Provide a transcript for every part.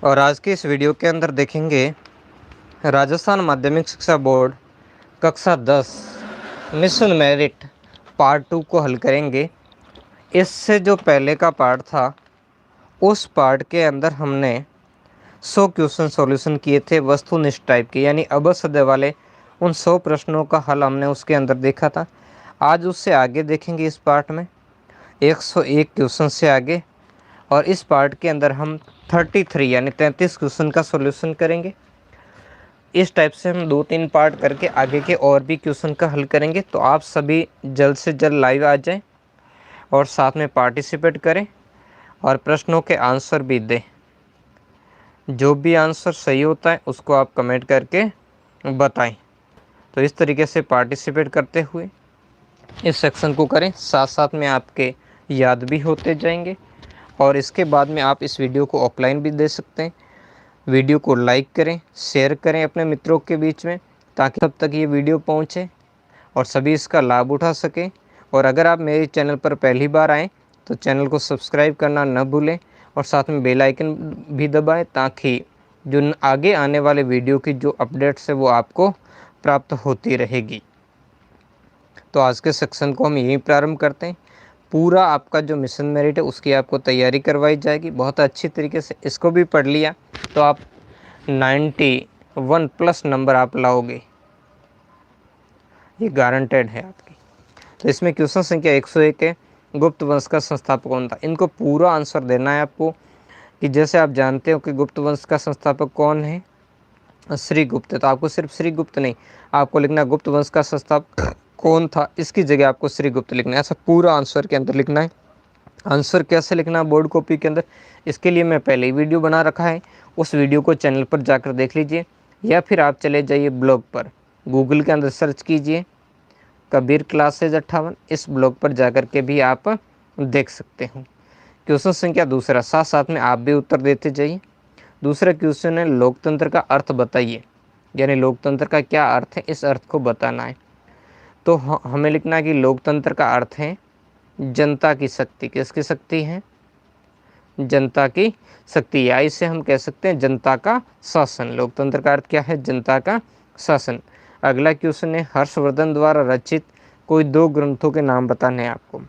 और आज की इस वीडियो के अंदर देखेंगे राजस्थान माध्यमिक शिक्षा बोर्ड कक्षा 10 मिशन मेरिट पार्ट 2 को हल करेंगे। इससे जो पहले का पार्ट था उस पार्ट के अंदर हमने 100 क्वेश्चन सॉल्यूशन किए थे वस्तुनिष्ठ टाइप के, यानी अबसद सदस्य वाले उन 100 प्रश्नों का हल हमने उसके अंदर देखा था। आज उससे आगे देखेंगे इस पार्ट में 101 क्वेश्चन से आगे, और इस पार्ट के अंदर हम 33 यानी 33 क्वेश्चन का सॉल्यूशन करेंगे। इस टाइप से हम 2-3 पार्ट करके आगे के और भी क्वेश्चन का हल करेंगे। तो आप सभी जल्द से जल्द लाइव आ जाएं और साथ में पार्टिसिपेट करें और प्रश्नों के आंसर भी दें। जो भी आंसर सही होता है उसको आप कमेंट करके बताएं। तो इस तरीके से पार्टिसिपेट करते हुए इस सेक्शन को करें, साथ साथ में आपके याद भी होते जाएंगे। और इसके बाद में आप इस वीडियो को ऑफलाइन भी दे सकते हैं। वीडियो को लाइक करें, शेयर करें अपने मित्रों के बीच में, ताकि तब तक ये वीडियो पहुंचे और सभी इसका लाभ उठा सकें। और अगर आप मेरे चैनल पर पहली बार आएँ तो चैनल को सब्सक्राइब करना न भूलें और साथ में बेल आइकन भी दबाएं, ताकि जो आगे आने वाले वीडियो की जो अपडेट्स है वो आपको प्राप्त होती रहेगी। तो आज के सेक्शन को हम यहीं प्रारंभ करते हैं। पूरा आपका जो मिशन मेरिट है उसकी आपको तैयारी करवाई जाएगी बहुत अच्छी तरीके से। इसको भी पढ़ लिया तो आप 91 प्लस नंबर आप लाओगे, ये गारंटेड है आपकी। तो इसमें क्वेश्चन संख्या 101 है, गुप्त वंश का संस्थापक कौन था। इनको पूरा आंसर देना है आपको कि जैसे आप जानते हो कि गुप्त वंश का संस्थापक कौन है, श्री गुप्त। तो आपको सिर्फ श्री गुप्त नहीं, आपको लिखना गुप्त वंश का संस्थापक कौन था, इसकी जगह आपको श्री गुप्त लिखना है। ऐसा पूरा आंसर के अंदर लिखना है। आंसर कैसे लिखना है बोर्ड कॉपी के अंदर, इसके लिए मैं पहले ही वीडियो बना रखा है, उस वीडियो को चैनल पर जाकर देख लीजिए, या फिर आप चले जाइए ब्लॉग पर, गूगल के अंदर सर्च कीजिए कबीर क्लासेज 58, इस ब्लॉग पर जाकर के भी आप देख सकते हो। क्वेश्चन संख्या दूसरा, साथ साथ में आप भी उत्तर देते जाइए। दूसरा क्वेश्चन है, लोकतंत्र का अर्थ बताइए, यानी लोकतंत्र का क्या अर्थ है, इस अर्थ को बताना है। तो हमें लिखना है कि लोकतंत्र का अर्थ है जनता की शक्ति। किसकी शक्ति है? जनता की शक्ति, या इसे हम कह सकते हैं जनता का शासन। लोकतंत्र का अर्थ क्या है? जनता का शासन। अगला क्वेश्चन है, हर्षवर्धन द्वारा रचित कोई 2 ग्रंथों के नाम बताने हैं आपको।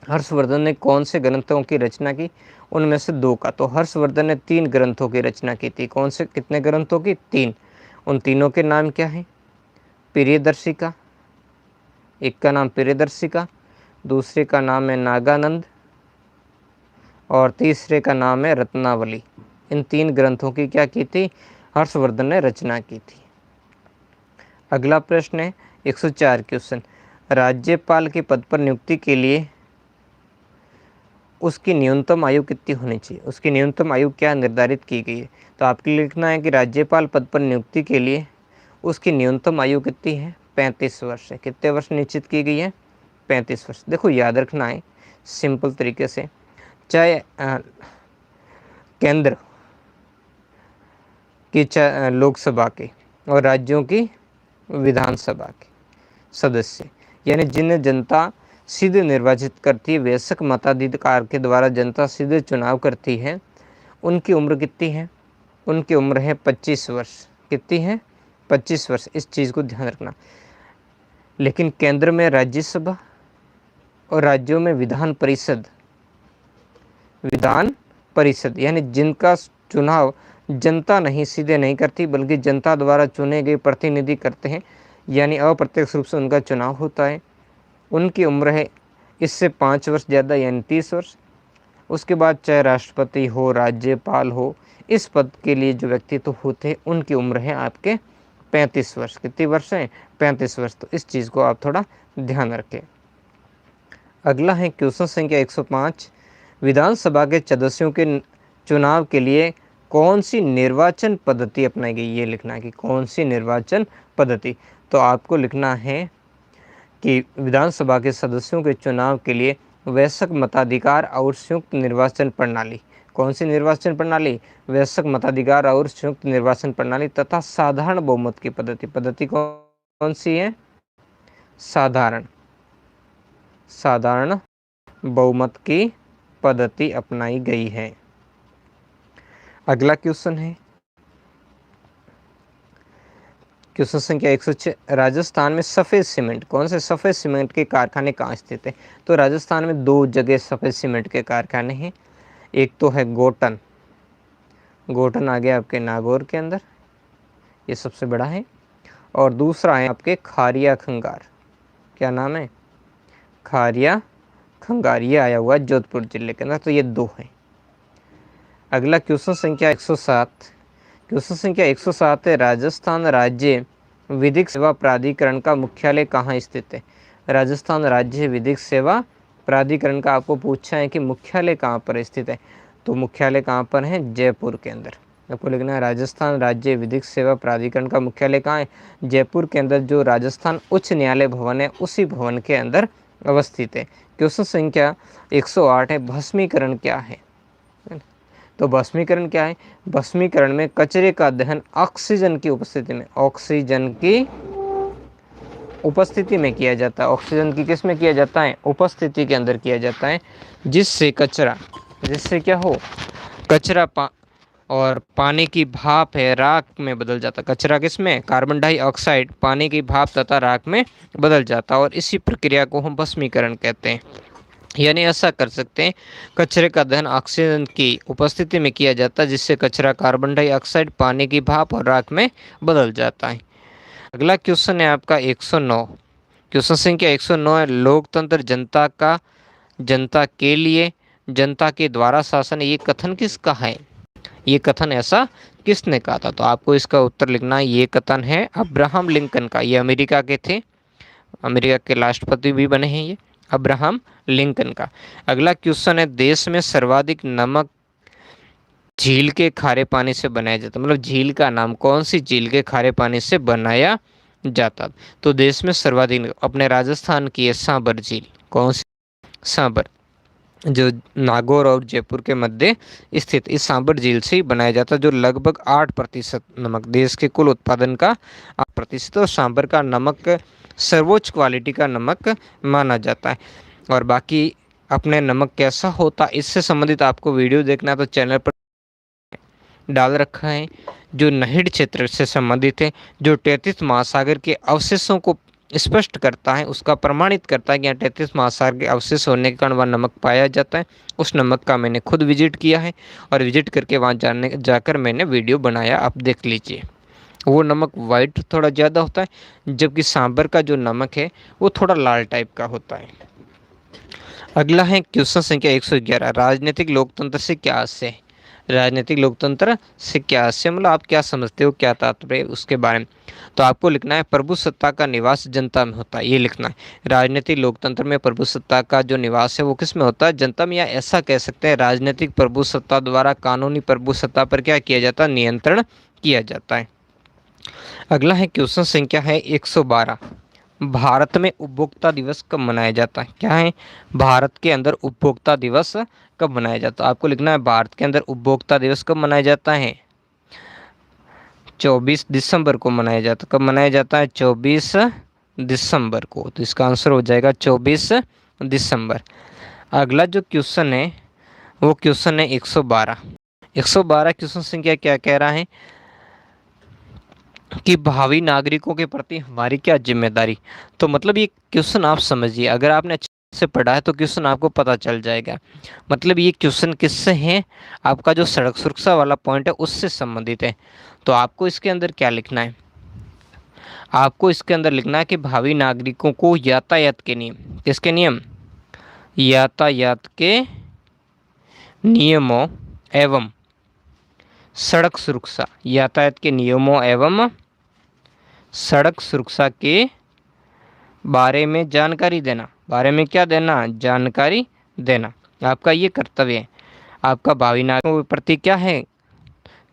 हर्षवर्धन ने कौन से ग्रंथों की रचना की? उनमें से 2 का। तो हर्षवर्धन ने 3 ग्रंथों की रचना की थी। कौन से, कितने ग्रंथों की? 3। उन तीनों के नाम क्या है? प्रियदर्शिका, एक का नाम प्रियदर्शिका, दूसरे का नाम है नागानंद और तीसरे का नाम है रत्नावली। इन 3 ग्रंथों की क्या की थी? हर्षवर्धन ने रचना की थी। अगला प्रश्न है 104 क्वेश्चन, राज्यपाल के पद पर नियुक्ति के लिए उसकी न्यूनतम आयु कितनी होनी चाहिए? उसकी न्यूनतम आयु क्या निर्धारित की गई है? तो आपको लिखना है कि राज्यपाल पद पर नियुक्ति के लिए उसकी न्यूनतम आयु कितनी है? 35 वर्ष है। कितने वर्ष निश्चित की गई है? 35 वर्ष। देखो याद रखना है सिंपल तरीके से, चाहे केंद्र की लोकसभा के और राज्यों की विधानसभा के सदस्य, यानी जिन्हें जनता सीधे निर्वाचित करती है, वयस्क मताधिकार के द्वारा जनता सीधे चुनाव करती है, उनकी उम्र कितनी है? उनकी उम्र है 25 वर्ष। कितनी है? 25 वर्ष। इस चीज़ को ध्यान रखना। लेकिन केंद्र में राज्यसभा और राज्यों में विधान परिषद यानी जिनका चुनाव जनता नहीं सीधे नहीं करती बल्कि जनता द्वारा चुने गए प्रतिनिधि करते हैं, यानी अप्रत्यक्ष रूप से उनका चुनाव होता है, उनकी उम्र है इससे 5 वर्ष ज़्यादा, यानी 30 वर्ष। उसके बाद चाहे राष्ट्रपति हो, राज्यपाल हो, इस पद के लिए जो व्यक्तित्व होते हैं उनकी उम्र है आपके 35 वर्ष। कितनी वर्ष है? 35 वर्ष। तो इस चीज़ को आप थोड़ा ध्यान रखें। अगला है क्वेश्चन संख्या 105, विधानसभा के सदस्यों के चुनाव के लिए कौन सी निर्वाचन पद्धति अपनाई गई? ये लिखना है कि कौन सी निर्वाचन पद्धति। तो आपको लिखना है कि विधानसभा के सदस्यों के चुनाव के लिए वयस्क मताधिकार और संयुक्त निर्वाचन प्रणाली। कौन सी निर्वाचन प्रणाली? वयस्क मताधिकार और संयुक्त निर्वाचन प्रणाली तथा साधारण बहुमत की पद्धति। पद्धति कौन सी है? साधारण बहुमत की पद्धति अपनाई गई है। अगला क्वेश्चन है क्वेश्चन संख्या 106, राजस्थान में सफ़ेद सीमेंट, कौन से सफ़ेद सीमेंट के कारखाने कहाँ स्थित है? तो राजस्थान में 2 जगह सफ़ेद सीमेंट के कारखाने हैं। एक तो है गोटन, गोटन आ गया आपके नागौर के अंदर, ये सबसे बड़ा है। और दूसरा है आपके खारिया खंगार, क्या नाम है? खारिया खंगार, ये आया हुआ है जोधपुर जिले के अंदर। तो ये 2 हैं। अगला क्वेश्चन संख्या 107, क्वेश्चन संख्या 107 है, राजस्थान राज्य विधिक सेवा प्राधिकरण का मुख्यालय कहाँ स्थित है? राजस्थान राज्य विधिक सेवा प्राधिकरण का आपको पूछा है कि मुख्यालय कहाँ पर स्थित है। तो मुख्यालय कहाँ पर है? जयपुर के अंदर। आपको लिखना है राजस्थान राज्य विधिक सेवा प्राधिकरण का मुख्यालय कहाँ है? जयपुर के अंदर। जो राजस्थान उच्च न्यायालय भवन है उसी भवन के अंदर अवस्थित है। क्वेश्चन संख्या 108 है, भस्मीकरण क्या है? तो भस्मीकरण क्या है? भस्मीकरण में कचरे का दहन ऑक्सीजन की उपस्थिति में, ऑक्सीजन की उपस्थिति में किया जाता है। ऑक्सीजन की किस में किया जाता है? उपस्थिति के अंदर किया जाता है, जिससे कचरा, जिससे क्या हो, कचरा और पानी की भाप है राख में बदल जाता। कचरा किस में? कार्बन डाइऑक्साइड पानी की भाप तथा राख में बदल जाता, और इसी प्रक्रिया को हम भस्मीकरण कहते हैं। यानी ऐसा कर सकते हैं, कचरे का दहन ऑक्सीजन की उपस्थिति में किया जाता है, जिससे कचरा कार्बन डाइऑक्साइड पानी की भाप और राख में बदल जाता है। अगला क्वेश्चन है आपका 109, क्वेश्चन संख्या 109 है, लोकतंत्र जनता का, जनता के लिए, जनता के द्वारा शासन, ये कथन किसका है? ये कथन ऐसा किसने कहा था? तो आपको इसका उत्तर लिखना है, ये कथन है अब्राहम लिंकन का। ये अमेरिका के थे, अमेरिका के राष्ट्रपति भी बने हैं ये, अब्राहम लिंकन का। अगला क्वेश्चन है, देश में सर्वाधिक नमक झील के खारे पानी से बनाया जाता, मतलब झील का नाम कौन सी झील के खारे पानी से बनाया जाता? तो देश में सर्वाधिक अपने राजस्थान की है सांबर झील। कौन सी? सांबर, जो नागौर और जयपुर के मध्य स्थित इस सांबर झील से ही बनाया जाता है, जो लगभग 8% नमक, देश के कुल उत्पादन का 8%, और सांबर का नमक सर्वोच्च क्वालिटी का नमक माना जाता है। और बाकी अपने नमक कैसा होता, इससे संबंधित आपको वीडियो देखना है तो चैनल पर डाल रखा है, जो नहिड़ क्षेत्र से संबंधित है, जो 33 महासागर के अवशेषों को स्पष्ट करता है, उसका प्रमाणित करता है कि यहाँ 33 महासागर के अवशेष होने के कारण वह नमक पाया जाता है। उस नमक का मैंने खुद विजिट किया है, और विजिट करके वहाँ जाकर मैंने वीडियो बनाया, आप देख लीजिए। वो नमक वाइट थोड़ा ज़्यादा होता है, जबकि सांबर का जो नमक है वो थोड़ा लाल टाइप का होता है। अगला है क्वेश्चन संख्या 111, राजनीतिक लोकतंत्र से क्या आशय है? राजनीतिक लोकतंत्र से क्या आशय, मतलब आप क्या समझते हो, क्या तात्पर्य उसके बारे में? तो आपको लिखना है, प्रभुसत्ता का निवास जनता में होता है, ये लिखना है। राजनीतिक लोकतंत्र में प्रभुसत्ता का जो निवास है वो किस में होता है? जनता में। या ऐसा कह सकते हैं, राजनीतिक प्रभुसत्ता द्वारा कानूनी प्रभुसत्ता पर क्या किया जाता है? नियंत्रण किया जाता है। अगला है क्वेश्चन संख्या है 112, भारत में उपभोक्ता दिवस कब मनाया जाता है? क्या है? भारत के अंदर उपभोक्ता दिवस कब मनाया जाता है? आपको लिखना है, भारत के अंदर उपभोक्ता दिवस कब मनाया जाता है? 24 दिसंबर को मनाया जाता है। कब मनाया जाता है? 24 दिसंबर को। तो इसका आंसर हो जाएगा 24 दिसंबर। अगला जो क्वेश्चन है वो क्वेश्चन है 112, 112 क्वेश्चन संख्या क्या कह रहा है कि भावी नागरिकों के प्रति हमारी क्या जिम्मेदारी। तो मतलब ये क्वेश्चन आप समझिए, अगर आपने अच्छे से पढ़ा है तो क्वेश्चन आपको पता चल जाएगा। मतलब ये क्वेश्चन किससे है? आपका जो सड़क सुरक्षा वाला पॉइंट है उससे संबंधित है। तो आपको इसके अंदर क्या लिखना है? आपको इसके अंदर लिखना है कि भावी नागरिकों को यातायात के नियम, किसके नियम? यातायात के नियमों एवं सड़क सुरक्षा, यातायात के नियमों एवं सड़क सुरक्षा के बारे में जानकारी देना। बारे में क्या देना? जानकारी देना। आपका ये कर्तव्य है। आपका भावी नागरिकों के प्रति क्या है?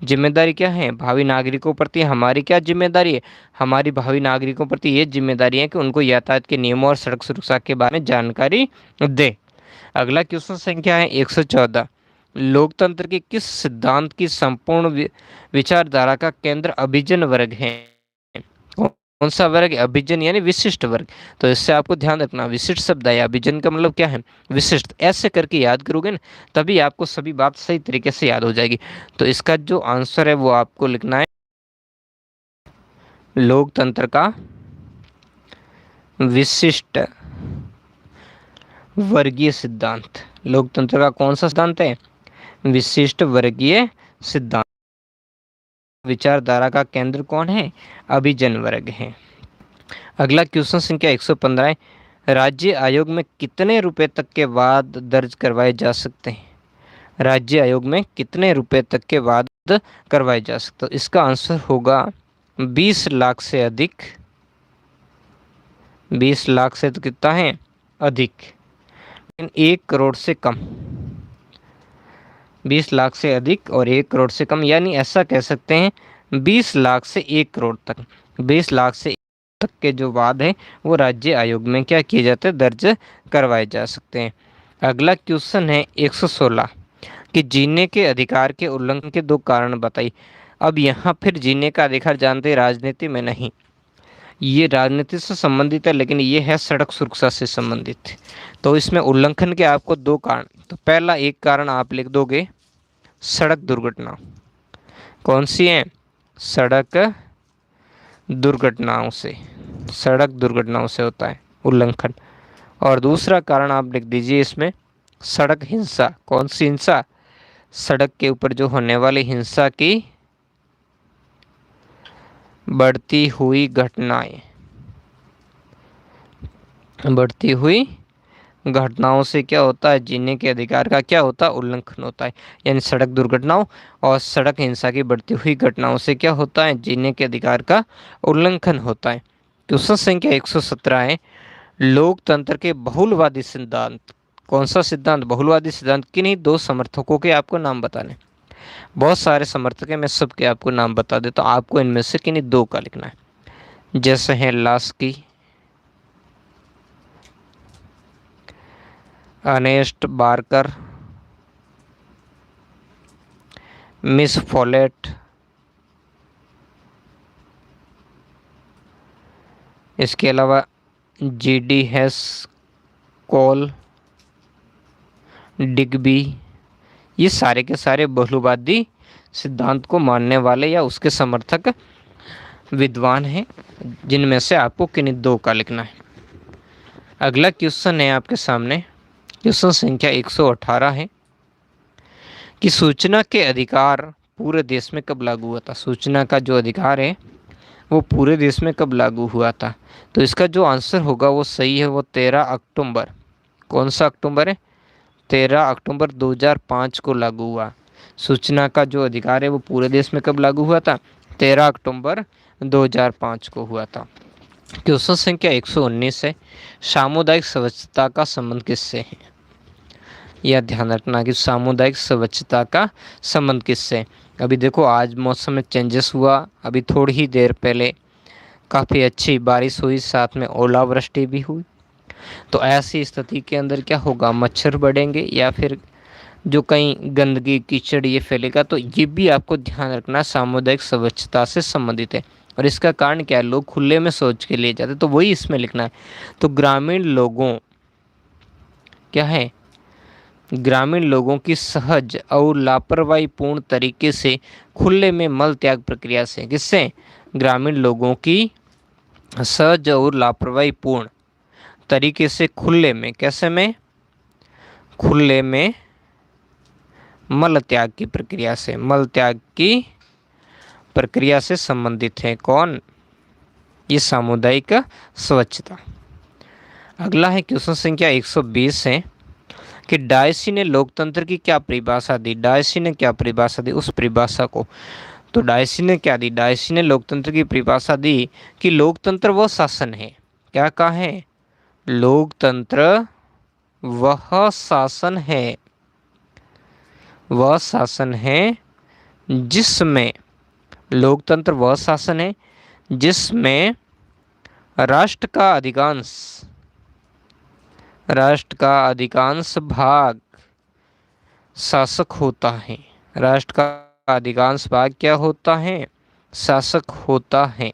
जिम्मेदारी क्या है? भावी नागरिकों प्रति हमारी क्या जिम्मेदारी है? हमारी भावी नागरिकों प्रति ये जिम्मेदारी है कि उनको यातायात के नियमों और सड़क सुरक्षा के बारे में जानकारी दे। अगला क्वेश्चन संख्या है 114, लोकतंत्र के किस सिद्धांत की संपूर्ण विचारधारा का केंद्र अभिजन वर्ग है? कौन सा वर्ग? अभिजन यानी विशिष्ट वर्ग। तो इससे आपको ध्यान रखना, विशिष्ट शब्द है, अभिजन का मतलब क्या है? विशिष्ट। ऐसे करके याद करोगे ना, तभी आपको सभी बात सही तरीके से याद हो जाएगी। तो इसका जो आंसर है वो आपको लिखना है लोकतंत्र का विशिष्ट वर्गीय सिद्धांत। लोकतंत्र का कौन सा सिद्धांत है? विशिष्ट वर्गीय सिद्धांत। विचारधारा का केंद्र कौन है? अभिजन वर्ग है। अगला क्वेश्चन संख्या 115 है, राज्य आयोग में कितने रुपए तक के वाद दर्ज करवाए जा सकते हैं? राज्य आयोग में कितने रुपए तक के वाद करवाए जा सकते हैं? इसका आंसर होगा 20 लाख से अधिक। 20 लाख से तो कितना है? अधिक। लेकिन 1 करोड़ से कम। 20 लाख से अधिक और 1 करोड़ से कम, यानी ऐसा कह सकते हैं 20 लाख से 1 करोड़ तक। 20 लाख से तक के जो वाद है वो राज्य आयोग में क्या किए जाते हैं? दर्ज करवाए जा सकते हैं। अगला क्वेश्चन है 116 कि जीने के अधिकार के उल्लंघन के 2 कारण बताइए। अब यहाँ फिर जीने का अधिकार जानते हैं, राजनीति में नहीं, ये राजनीति से संबंधित है, लेकिन ये है सड़क सुरक्षा से संबंधित। तो इसमें उल्लंघन के आपको 2 कारण, तो पहला एक कारण आप लिख दोगे सड़क दुर्घटना। कौन सी है? सड़क दुर्घटनाओं से। सड़क दुर्घटनाओं से होता है उल्लंघन। और दूसरा कारण आप लिख दीजिए इसमें सड़क हिंसा। कौन सी हिंसा? सड़क के ऊपर जो होने वाली हिंसा की बढ़ती हुई घटनाएं, बढ़ती हुई घटनाओं से क्या होता है? जीने के अधिकार का क्या होता है? उल्लंघन होता है। यानी सड़क दुर्घटनाओं और सड़क हिंसा की बढ़ती हुई घटनाओं से क्या होता है? जीने के अधिकार का उल्लंघन होता है। क्वेश्चन संख्या 117 है, लोकतंत्र के बहुलवादी सिद्धांत। कौन सा सिद्धांत? बहुलवादी सिद्धांत। किन्हीं 2 समर्थकों के आपको नाम बताने। बहुत सारे समर्थक हैं, मैं सबके आपको नाम बता देता हूँ, आपको इनमें से किन्हीं 2 का लिखना है। जैसे हैं Laski, Ernest Barker, Miss Follett, इसके अलावा जीडी हेस, कॉल, डिग्बी। ये सारे के सारे बहुलवादी सिद्धांत को मानने वाले या उसके समर्थक विद्वान हैं, जिनमें से आपको किन्हीं 2 का लिखना है। अगला क्वेश्चन है आपके सामने, क्वेश्चन संख्या 118 है कि सूचना के अधिकार पूरे देश में कब लागू हुआ था? सूचना का जो अधिकार है वो पूरे देश में कब लागू हुआ था? तो इसका जो आंसर होगा वो सही है, वो 13 अक्टूबर। कौन सा अक्टूबर है? 13 अक्टूबर 2005 को लागू हुआ। सूचना का जो अधिकार है वो पूरे देश में कब लागू हुआ था? 13 अक्टूबर 2005 को हुआ था। क्वेश्चन संख्या 119 है, सामुदायिक स्वच्छता का संबंध किससे है? यह ध्यान रखना कि सामुदायिक स्वच्छता का संबंध किससे है। अभी देखो आज मौसम में चेंजेस हुआ, अभी थोड़ी ही देर पहले काफ़ी अच्छी बारिश हुई, साथ में ओलावृष्टि भी हुई। तो ऐसी स्थिति के अंदर क्या होगा? मच्छर बढ़ेंगे या फिर जो कहीं गंदगी कीचड़ ये फैलेगा। तो ये भी आपको ध्यान रखना सामुदायिक स्वच्छता से संबंधित है। और इसका कारण क्या है? लोग खुले में शौच के लिए जाते, तो वही इसमें लिखना है। तो ग्रामीण लोगों क्या है? ग्रामीण लोगों की सहज और लापरवाही पूर्ण तरीके से खुले में मल त्याग प्रक्रिया से। किससे? ग्रामीण लोगों की सहज और लापरवाही पूर्ण तरीके से खुले में, कैसे में? खुले में मल त्याग की प्रक्रिया से, मल त्याग की प्रक्रिया से संबंधित है। कौन? ये सामुदायिक स्वच्छता। अगला है क्वेश्चन संख्या 120 है कि डायसी ने लोकतंत्र की क्या परिभाषा दी? डायसी ने क्या परिभाषा दी? उस परिभाषा को, तो डायसी ने क्या दी? डायसी ने लोकतंत्र की परिभाषा दी कि लोकतंत्र वह शासन है। क्या कहा है? लोकतंत्र वह शासन है, वह शासन है जिसमें, लोकतंत्र वह शासन है जिसमें राष्ट्र का अधिकांश भाग शासक होता है। राष्ट्र का अधिकांश भाग क्या होता है? शासक होता है।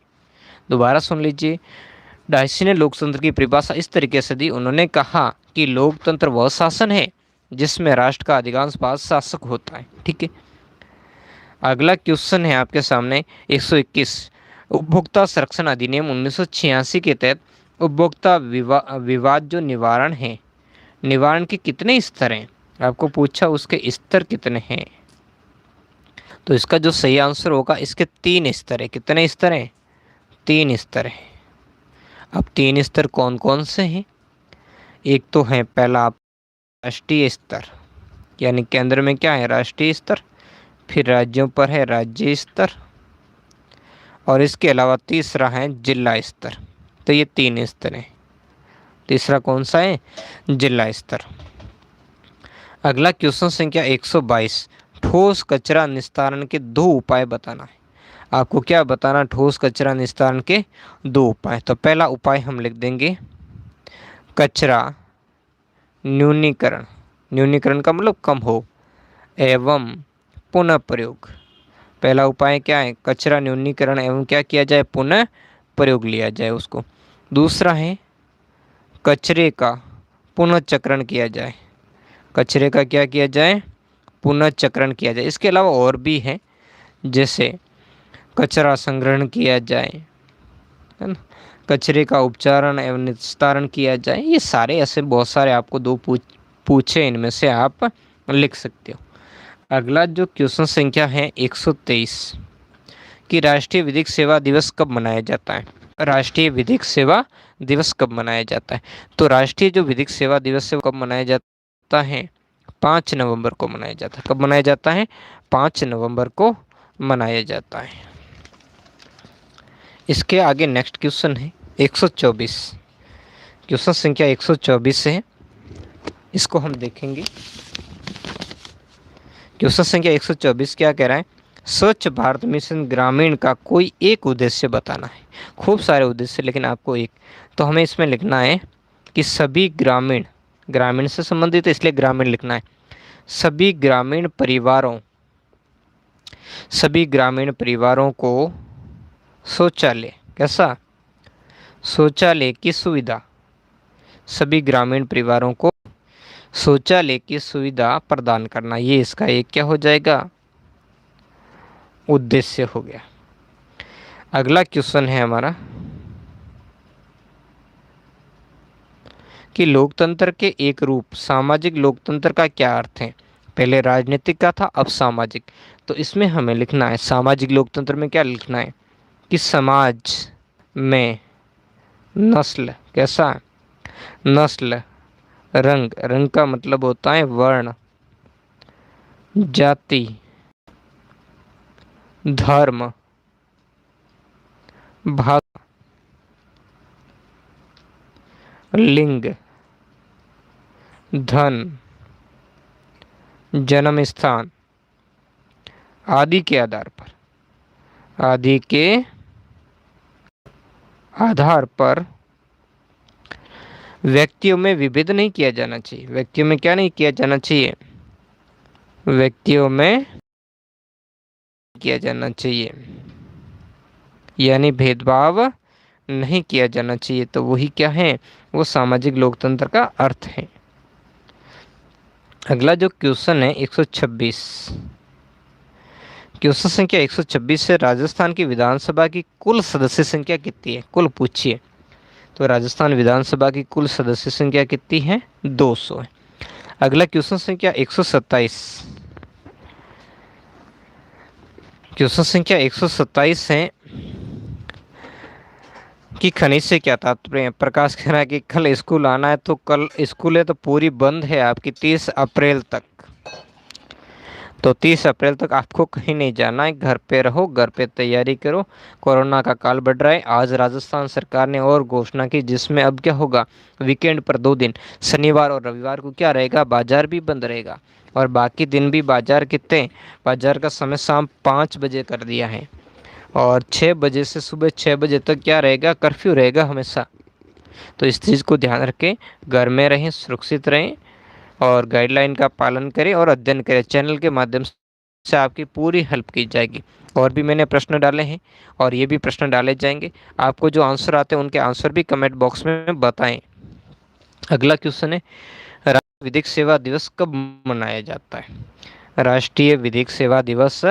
दोबारा सुन लीजिए। डाइसी ने लोकतंत्र की परिभाषा इस तरीके से दी, उन्होंने कहा कि लोकतंत्र वह शासन है जिसमें राष्ट्र का अधिकांश भाग शासक होता है। ठीक है, अगला क्वेश्चन है आपके सामने 121। उपभोक्ता संरक्षण अधिनियम 1986 के तहत उपभोक्ता विवाद जो निवारण है, निवारण के कितने स्तर हैं? आपको पूछा उसके स्तर कितने हैं, तो इसका जो सही आंसर होगा इसके 3 स्तर है। कितने स्तर हैं? 3 स्तर हैं। अब 3 स्तर कौन कौन से हैं? एक तो है पहला राष्ट्रीय स्तर, यानी केंद्र में क्या है? राष्ट्रीय स्तर। फिर राज्यों पर है राज्य स्तर, और इसके अलावा तीसरा है जिला स्तर। तो ये 3 स्तर हैं। तीसरा कौन सा है? जिला स्तर। अगला क्वेश्चन संख्या 122। ठोस कचरा निस्तारण के 2 उपाय बताना है। आपको क्या बताना? ठोस कचरा निस्तारण के 2 उपाय। तो पहला उपाय हम लिख देंगे कचरा न्यूनीकरण। न्यूनीकरण का मतलब कम हो, एवं पुनः प्रयोग। पहला उपाय क्या है? कचरा न्यूनीकरण एवं क्या किया जाए? पुनः प्रयोग लिया जाए उसको। दूसरा है कचरे का पुनःचक्रण किया जाए। कचरे का क्या किया जाए? पुनःचक्रण किया जाए। इसके अलावा और भी है, जैसे कचरा संग्रहण किया जाए, है ना, कचरे का उपचारण एवं निस्तारण किया जाए। ये सारे ऐसे बहुत सारे आपको 2 पूछे, इनमें से आप लिख सकते हो। अगला जो क्वेश्चन संख्या है 123 कि राष्ट्रीय विधिक सेवा दिवस कब मनाया जाता है? राष्ट्रीय विधिक सेवा दिवस कब मनाया जाता है? तो राष्ट्रीय जो विधिक सेवा दिवस है कब मनाया जाता है? 5 नवंबर को मनाया जाता है। कब मनाया जाता है? 5 नवंबर को मनाया जाता है। इसके आगे नेक्स्ट क्वेश्चन है 124। क्वेश्चन संख्या 124 है, इसको हम देखेंगे। क्वेश्चन संख्या 124 क्या कह रहा है? स्वच्छ भारत मिशन ग्रामीण का कोई एक उद्देश्य बताना है। खूब सारे उद्देश्य, लेकिन आपको एक, तो हमें इसमें लिखना है कि सभी ग्रामीण, ग्रामीण से संबंधित है इसलिए ग्रामीण लिखना है। सभी ग्रामीण परिवारों को शौचालय, कैसा? शौचालय की सुविधा, सभी ग्रामीण परिवारों को शौचालय की सुविधा प्रदान करना, ये इसका एक क्या हो जाएगा? उद्देश्य हो गया। अगला क्वेश्चन है हमारा कि लोकतंत्र के एक रूप सामाजिक लोकतंत्र का क्या अर्थ है? पहले राजनीतिक का था, अब सामाजिक। तो इसमें हमें लिखना है, सामाजिक लोकतंत्र में क्या लिखना है कि समाज में नस्ल, कैसा? नस्ल, रंग, रंग का मतलब होता है वर्ण, जाति, धर्म, भाषा, लिंग, धन, जन्म स्थान आदि के आधार पर व्यक्तियों में विभेद नहीं किया जाना चाहिए। व्यक्तियों में क्या नहीं किया जाना चाहिए? व्यक्तियों में किया जाना चाहिए, यानी भेदभाव नहीं किया जाना चाहिए। तो वही क्या है? वो सामाजिक लोकतंत्र का अर्थ है। अगला जो क्वेश्चन है 126। क्वेश्चन संख्या 126 से राजस्थान की विधानसभा की कुल सदस्य संख्या कितनी है? कुल पूछिए। तो राजस्थान विधानसभा की कुल सदस्य संख्या कितनी है? 200 है। अगला क्वेश्चन संख्या 127। क्वेश्चन संख्या 127 है कि खनिज से क्या तात्पर्य है? प्रकाश कह रहा है कि कल स्कूल आना है, तो कल स्कूल है तो पूरी बंद है आपकी 30 अप्रैल तक। तो 30 अप्रैल तक आपको कहीं नहीं जाना है, घर पे रहो, घर पे तैयारी करो। कोरोना का काल बढ़ रहा है। आज राजस्थान सरकार ने और घोषणा की, जिसमें अब क्या होगा? वीकेंड पर 2 दिन, शनिवार और रविवार को क्या रहेगा? बाजार भी बंद रहेगा, और बाकी दिन भी बाजार कितने? बाजार का समय शाम 5 बजे कर दिया है, और 6 बजे से सुबह 6 बजे तक क्या रहेगा? कर्फ्यू रहेगा हमेशा। तो इस चीज़ को ध्यान रखें, घर में रहें, सुरक्षित रहें, और गाइडलाइन का पालन करें और अध्ययन करें। चैनल के माध्यम से आपकी पूरी हेल्प की जाएगी। और भी मैंने प्रश्न डाले हैं और ये भी प्रश्न डाले जाएंगे। आपको जो आंसर आते हैं उनके आंसर भी कमेंट बॉक्स में बताएं। अगला क्वेश्चन है, राष्ट्रीय विधिक सेवा दिवस कब मनाया जाता है? राष्ट्रीय विधिक सेवा दिवस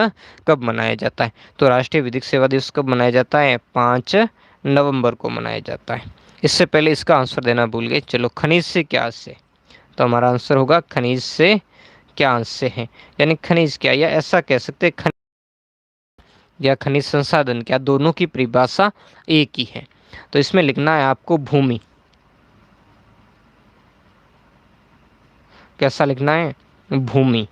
कब मनाया जाता है? तो राष्ट्रीय विधिक सेवा दिवस कब मनाया जाता है? 5 नवंबर को मनाया जाता है। इससे पहले इसका आंसर देना भूल गए। चलो, खनिज से क्या से, तो हमारा आंसर होगा खनिज से क्या अंश से है, यानी खनिज क्या, या ऐसा कह सकते हैं खनिज या खनिज संसाधन क्या, दोनों की परिभाषा एक ही है। तो इसमें लिखना है आपको भूमि। कैसा लिखना है? भूमि।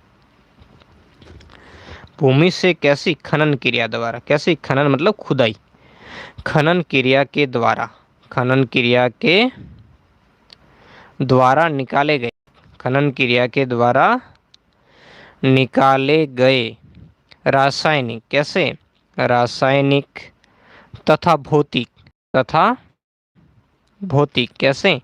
भूमि से कैसी? खनन क्रिया द्वारा। कैसी? खनन मतलब खुदाई। खनन क्रिया के द्वारा, खनन क्रिया के द्वारा निकाले गए, खनन क्रिया के द्वारा निकाले गए रासायनिक, कैसे? रासायनिक तथा भौतिक, तथा भौतिक, कैसे?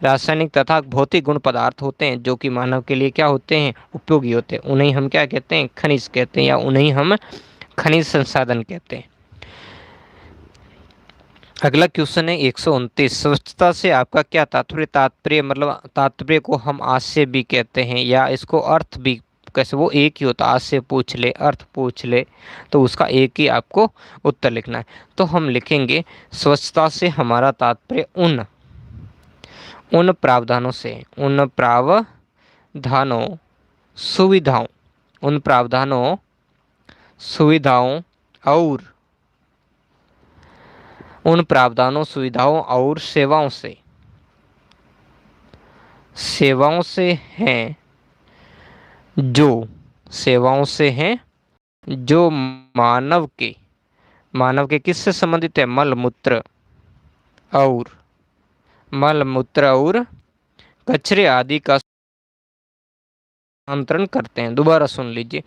रासायनिक तथा भौतिक गुण पदार्थ होते हैं जो कि मानव के लिए क्या होते हैं? उपयोगी होते हैं। उन्हें हम क्या कहते हैं? खनिज कहते हैं, या उन्हें हम खनिज संसाधन कहते हैं। अगला क्वेश्चन है 129, स्वच्छता से आपका क्या तात्पर्य? तात्पर्य मतलब तात्पर्य को हम आशय भी कहते हैं, या इसको अर्थ भी, कैसे? वो एक ही होता, आशय पूछ ले, अर्थ पूछ ले, तो उसका एक ही आपको उत्तर लिखना है। तो हम लिखेंगे स्वच्छता से हमारा तात्पर्य उन प्रावधानों से, उन प्रावधानों सुविधाओं, उन प्रावधानों सुविधाओं और उन प्रावधानों सुविधाओं और सेवाओं से हैं जो, सेवाओं से हैं जो मानव के किससे संबंधित है? मल मूत्र और कचरे आदि का स्थानांतरण करते हैं। दोबारा सुन लीजिए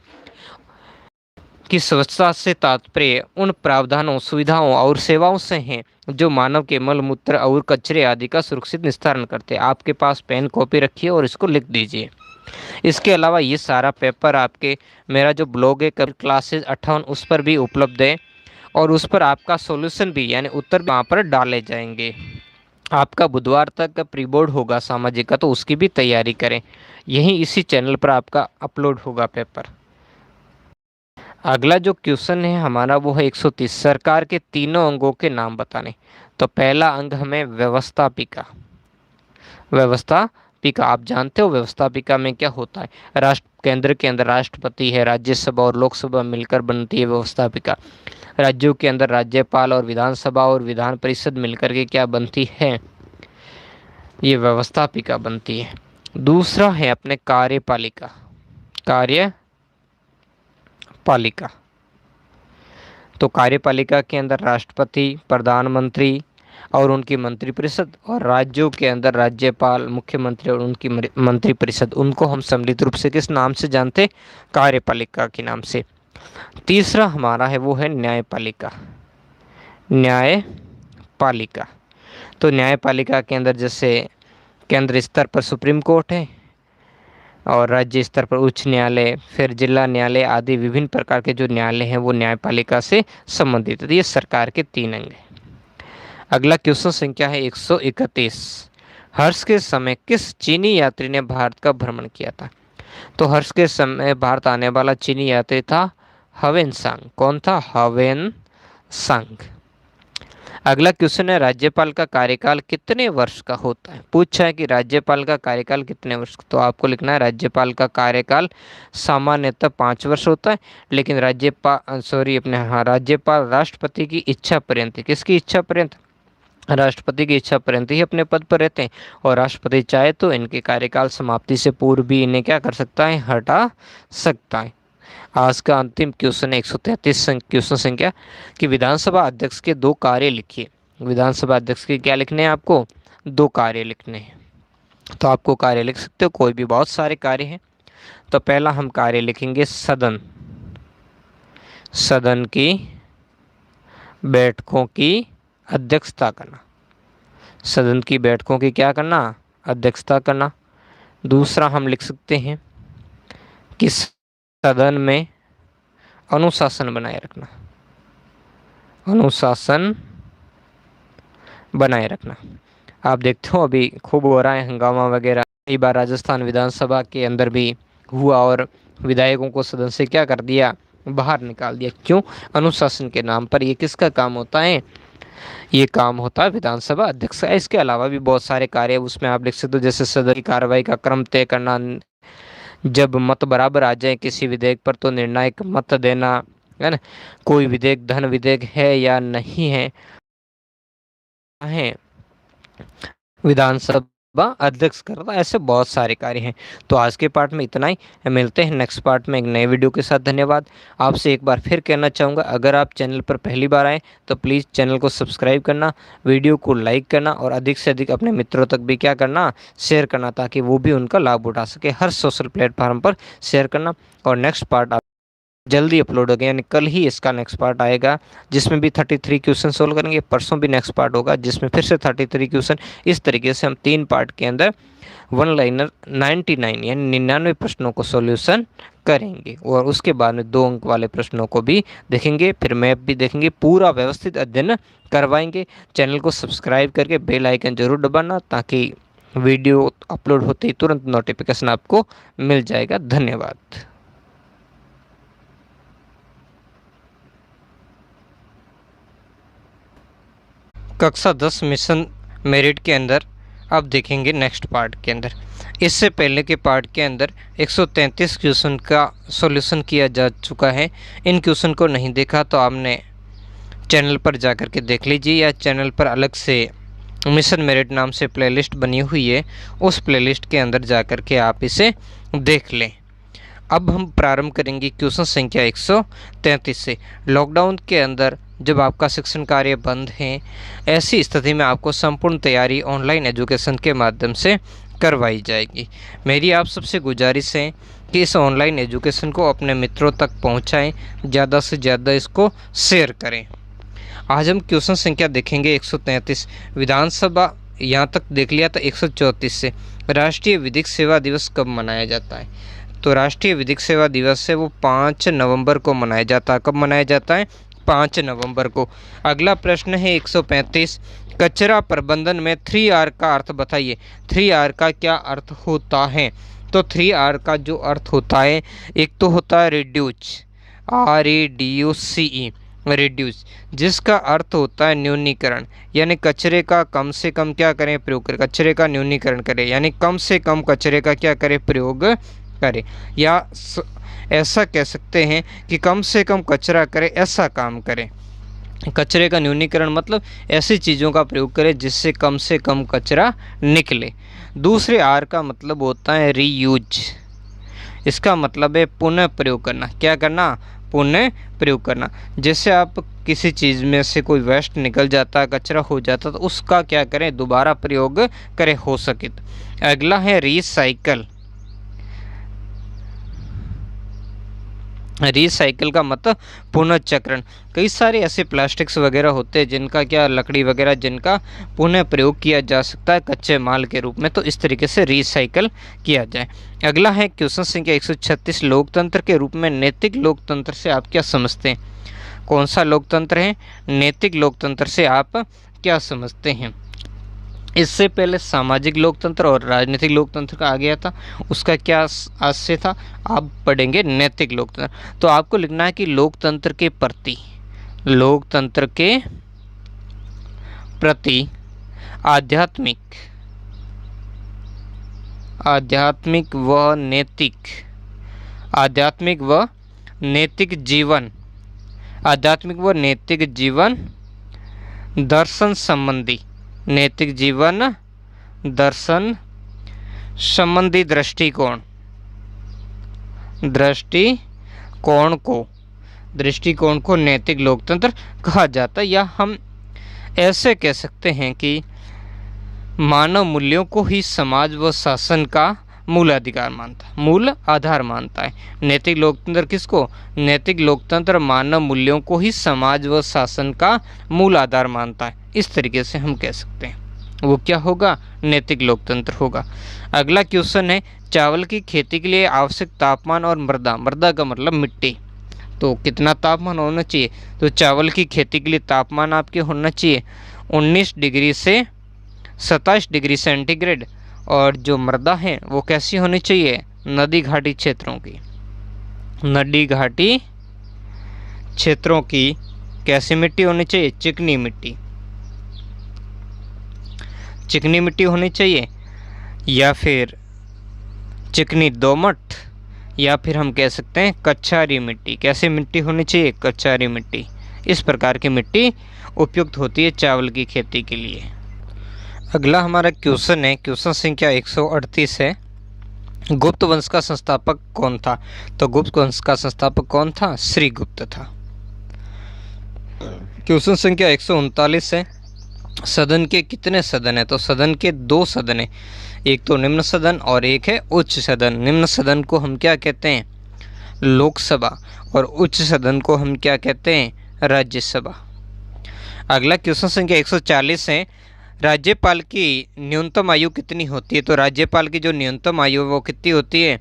कि स्वच्छता से तात्पर्य उन प्रावधानों सुविधाओं और सेवाओं से हैं जो मानव के मल मूत्र और कचरे आदि का सुरक्षित निस्तारण करते हैं। आपके पास पेन कॉपी रखिए और इसको लिख दीजिए। इसके अलावा ये सारा पेपर आपके, मेरा जो ब्लॉग है कभी क्लासेज 58 उस पर भी उपलब्ध है, और उस पर आपका सॉल्यूशन भी यानी उत्तर भी वहाँ पर डाले जाएंगे। आपका बुधवार तक प्री बोर्ड होगा सामाजिक का, तो उसकी भी तैयारी करें। यहीं इसी चैनल पर आपका अपलोड होगा पेपर। अगला जो क्वेश्चन है हमारा वो है 130, सरकार के तीनों अंगों के नाम बताने। तो पहला अंग हमें व्यवस्थापिका। व्यवस्थापिका, आप जानते हो व्यवस्थापिका में क्या होता है? केंद्र के अंदर राष्ट्रपति है, राज्यसभा और लोकसभा मिलकर बनती है व्यवस्थापिका। राज्यों के अंदर राज्यपाल और विधानसभा और विधान परिषद मिलकर के क्या बनती है? ये व्यवस्थापिका बनती है। दूसरा है अपने कार्यपालिका। कार्यपालिका, तो कार्यपालिका के अंदर राष्ट्रपति, प्रधानमंत्री और उनकी मंत्रिपरिषद, और राज्यों के अंदर राज्यपाल, मुख्यमंत्री और उनकी मंत्रिपरिषद, उनको हम सम्मिलित रूप से किस नाम से जानते? कार्यपालिका के नाम से। तीसरा हमारा है वो है न्यायपालिका। न्यायपालिका, तो न्यायपालिका के अंदर जैसे केंद्र स्तर पर सुप्रीम कोर्ट है, और राज्य स्तर पर उच्च न्यायालय, फिर जिला न्यायालय आदि विभिन्न प्रकार के जो न्यायालय हैं वो न्यायपालिका से संबंधित है। ये सरकार के 3 अंग हैं। अगला क्वेश्चन संख्या है 131, हर्ष के समय किस चीनी यात्री ने भारत का भ्रमण किया था? तो हर्ष के समय भारत आने वाला चीनी यात्री था हवेन सांग। कौन था? हवेन सांग। अगला क्वेश्चन है राज्यपाल का कार्यकाल कितने वर्ष का होता है? पूछा है कि राज्यपाल का कार्यकाल कितने वर्ष का, तो आपको लिखना है राज्यपाल का कार्यकाल सामान्यतः 5 वर्ष होता है, लेकिन राज्यपाल राष्ट्रपति की इच्छा पर्यंत, किसकी इच्छा पर्यंत? राष्ट्रपति की इच्छा पर्यंत ही अपने पद पर रहते हैं, और राष्ट्रपति चाहे तो इनके कार्यकाल समाप्ति से पूर्व भी इन्हें क्या कर सकता है? हटा सकता है। आज का अंतिम क्वेश्चन है 133 क्वेश्चन संख्या कि विधानसभा अध्यक्ष के 2 कार्य लिखिए। विधानसभा अध्यक्ष के क्या लिखने हैं आपको? 2 कार्य लिखने हैं। तो आपको कार्य लिख सकते हो, कोई भी, बहुत सारे कार्य हैं। तो पहला हम कार्य लिखेंगे सदन की बैठकों की अध्यक्षता करना। सदन की बैठकों की क्या करना? अध्यक्षता करना। दूसरा हम लिख सकते हैं कि सदन में अनुशासन बनाए रखना, अनुशासन बनाए रखना। आप देखते हो अभी खूब हो रहा है हंगामा वगैरह, कई बार राजस्थान विधानसभा के अंदर भी हुआ और विधायकों को सदन से क्या कर दिया, बाहर निकाल दिया। क्यों? अनुशासन के नाम पर। ये किसका काम होता है? ये काम होता है विधानसभा अध्यक्ष का। इसके अलावा भी बहुत सारे कार्य उसमें आप लिख सकते हो, जैसे सदन की कार्रवाई का क्रम तय करना, जब मत बराबर आ जाए किसी विधेयक पर तो निर्णायक मत देना, है ना, कोई विधेयक धन विधेयक है या नहीं है विधानसभा अध्यक्ष करता। ऐसे बहुत सारे कार्य हैं। तो आज के पार्ट में इतना ही, मिलते हैं नेक्स्ट पार्ट में एक नए वीडियो के साथ। धन्यवाद। आपसे एक बार फिर कहना चाहूँगा, अगर आप चैनल पर पहली बार आए तो प्लीज़ चैनल को सब्सक्राइब करना, वीडियो को लाइक करना और अधिक से अधिक अपने मित्रों तक भी क्या करना, शेयर करना, ताकि वो भी उनका लाभ उठा सके। हर सोशल प्लेटफॉर्म पर शेयर करना। और नेक्स्ट पार्ट जल्दी अपलोड हो गया, यानी कल ही इसका नेक्स्ट पार्ट आएगा, जिसमें भी 33 क्वेश्चन सोल्व करेंगे। परसों भी नेक्स्ट पार्ट होगा जिसमें फिर से 33 क्वेश्चन। इस तरीके से हम 3 पार्ट के अंदर वन लाइनर 99 यानी 99 प्रश्नों को सॉल्यूशन करेंगे और उसके बाद में 2 अंक वाले प्रश्नों को भी देखेंगे, फिर मैप भी देखेंगे, पूरा व्यवस्थित अध्ययन करवाएंगे। चैनल को सब्सक्राइब करके बेल आइकन जरूर दबाना, ताकि वीडियो अपलोड होते ही तुरंत नोटिफिकेशन आपको मिल जाएगा। धन्यवाद। कक्षा 10 मिशन मेरिट के अंदर अब देखेंगे नेक्स्ट पार्ट के अंदर। इससे पहले के पार्ट के अंदर 133 क्वेश्चन का सॉल्यूशन किया जा चुका है। इन क्वेश्चन को नहीं देखा तो आपने चैनल पर जा कर के देख लीजिए, या चैनल पर अलग से मिशन मेरिट नाम से प्लेलिस्ट बनी हुई है, उस प्लेलिस्ट के अंदर जा कर के आप इसे देख लें। अब हम प्रारंभ करेंगे क्वेश्चन संख्या 133 से। लॉकडाउन के अंदर जब आपका शिक्षण कार्य बंद है, ऐसी स्थिति में आपको संपूर्ण तैयारी ऑनलाइन एजुकेशन के माध्यम से करवाई जाएगी। मेरी आप सबसे गुजारिश है कि इस ऑनलाइन एजुकेशन को अपने मित्रों तक पहुंचाएं, ज़्यादा से ज़्यादा इसको शेयर करें। आज हम क्वेश्चन संख्या देखेंगे 133। विधानसभा यहाँ तक देख लिया था। 134 से राष्ट्रीय विधिक सेवा दिवस कब मनाया जाता है? तो राष्ट्रीय विधिक सेवा दिवस है वो 5 नवंबर को मनाया जाता है। कब मनाया जाता है? 5 नवंबर को। अगला प्रश्न है 135। कचरा प्रबंधन में 3R का अर्थ बताइए। 3R का क्या अर्थ होता है? तो 3R का जो अर्थ होता है, एक तो होता है रिड्यूस, REDUCE, रिड्यूस, जिसका अर्थ होता है न्यूनीकरण, यानी कचरे का कम से कम क्या करें, प्रयोग करें, कचरे का न्यूनीकरण करें, यानी कम से कम कचरे का क्या करें, प्रयोग करें। या ऐसा कह सकते हैं कि कम से कम कचरा करें, ऐसा काम करें। कचरे का न्यूनीकरण मतलब ऐसी चीज़ों का प्रयोग करें जिससे कम से कम कचरा निकले। दूसरे R का मतलब होता है रीयूज। इसका मतलब है पुनः प्रयोग करना। क्या करना? पुनः प्रयोग करना। जैसे आप किसी चीज़ में से कोई वेस्ट निकल जाता है, कचरा हो जाता, तो उसका क्या करें, दोबारा प्रयोग करें हो सके तो। अगला है रिसाइकल। रिसाइकिल का मतलब पुनर्चक्रण। कई सारे ऐसे प्लास्टिक्स वगैरह होते हैं जिनका क्या, लकड़ी वगैरह, जिनका पुनः प्रयोग किया जा सकता है कच्चे माल के रूप में, तो इस तरीके से रिसाइकल किया जाए। अगला है क्वेश्चन संख्या 136। लोकतंत्र के रूप में नैतिक लोकतंत्र से आप क्या समझते हैं? कौन सा लोकतंत्र है? नैतिक लोकतंत्र से आप क्या समझते हैं? इससे पहले सामाजिक लोकतंत्र और राजनीतिक लोकतंत्र का आ गया था, उसका क्या आशय था, आप पढ़ेंगे नैतिक लोकतंत्र। तो आपको लिखना है कि लोकतंत्र के प्रति, लोकतंत्र के प्रति आध्यात्मिक, आध्यात्मिक व नैतिक, आध्यात्मिक व नैतिक जीवन, आध्यात्मिक व नैतिक जीवन दर्शन संबंधी, नैतिक जीवन दर्शन संबंधी दृष्टिकोण, दृष्टिकोण को नैतिक लोकतंत्र कहा जाता है। या हम ऐसे कह सकते हैं कि मानव मूल्यों को ही समाज व शासन का मूल अधिकार मानता है, मूल आधार मानता है। नैतिक लोकतंत्र किसको? नैतिक लोकतंत्र मानव मूल्यों को ही समाज व शासन का मूल आधार मानता है। इस तरीके से हम कह सकते हैं, वो क्या होगा? नैतिक लोकतंत्र होगा। अगला क्वेश्चन है चावल की खेती के लिए आवश्यक तापमान और मृदा, मृदा का मतलब मिट्टी, तो कितना तापमान होना चाहिए? तो चावल की खेती के लिए तापमान आपके होना चाहिए 19 डिग्री से 27 डिग्री सेंटीग्रेड। और जो मृदा है वो कैसी होनी चाहिए? नदी घाटी क्षेत्रों की। नदी घाटी क्षेत्रों की कैसी मिट्टी होनी चाहिए? चिकनी मिट्टी। चिकनी मिट्टी होनी चाहिए, या फिर चिकनी दोमट, या फिर हम कह सकते हैं कच्छारी मिट्टी। कैसी मिट्टी होनी चाहिए? कच्छारी मिट्टी। इस प्रकार की मिट्टी उपयुक्त होती है चावल की खेती के लिए। अगला हमारा क्वेश्चन है, क्वेश्चन संख्या 138 है। गुप्त वंश का संस्थापक कौन था? तो गुप्त वंश का संस्थापक कौन था? श्रीगुप्त था। क्वेश्चन संख्या 139 है। सदन के कितने सदन है? तो सदन के 2 सदन है, एक तो निम्न सदन और एक है उच्च सदन। निम्न सदन को हम क्या कहते हैं? लोकसभा। और उच्च सदन को हम क्या कहते हैं? राज्यसभा। अगला क्वेश्चन संख्या 140 है। राज्यपाल की न्यूनतम आयु कितनी होती है? तो राज्यपाल की जो न्यूनतम आयु है वो कितनी होती है?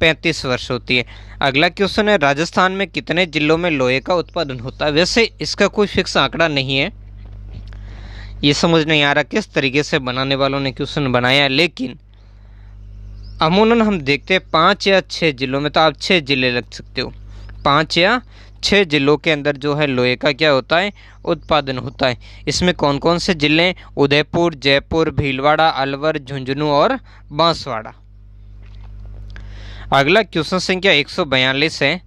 35 वर्ष होती है। अगला क्वेश्चन है, राजस्थान में कितने जिलों में लोहे का उत्पादन होता है? वैसे इसका कोई फिक्स आंकड़ा नहीं है, ये समझ नहीं आ रहा किस तरीके से बनाने वालों ने क्वेश्चन बनाया है, लेकिन अमूमन हम देखते हैं 5 या 6 जिलों में। तो आप 6 जिले लग सकते हो। 5 या 6 जिलों के अंदर जो है लोहे का क्या होता है? उत्पादन होता है। इसमें कौन कौन से जिले हैं? उदयपुर, जयपुर, भीलवाड़ा, अलवर, झुंझुनू और बांसवाड़ा। अगला क्वेश्चन संख्या 142 है।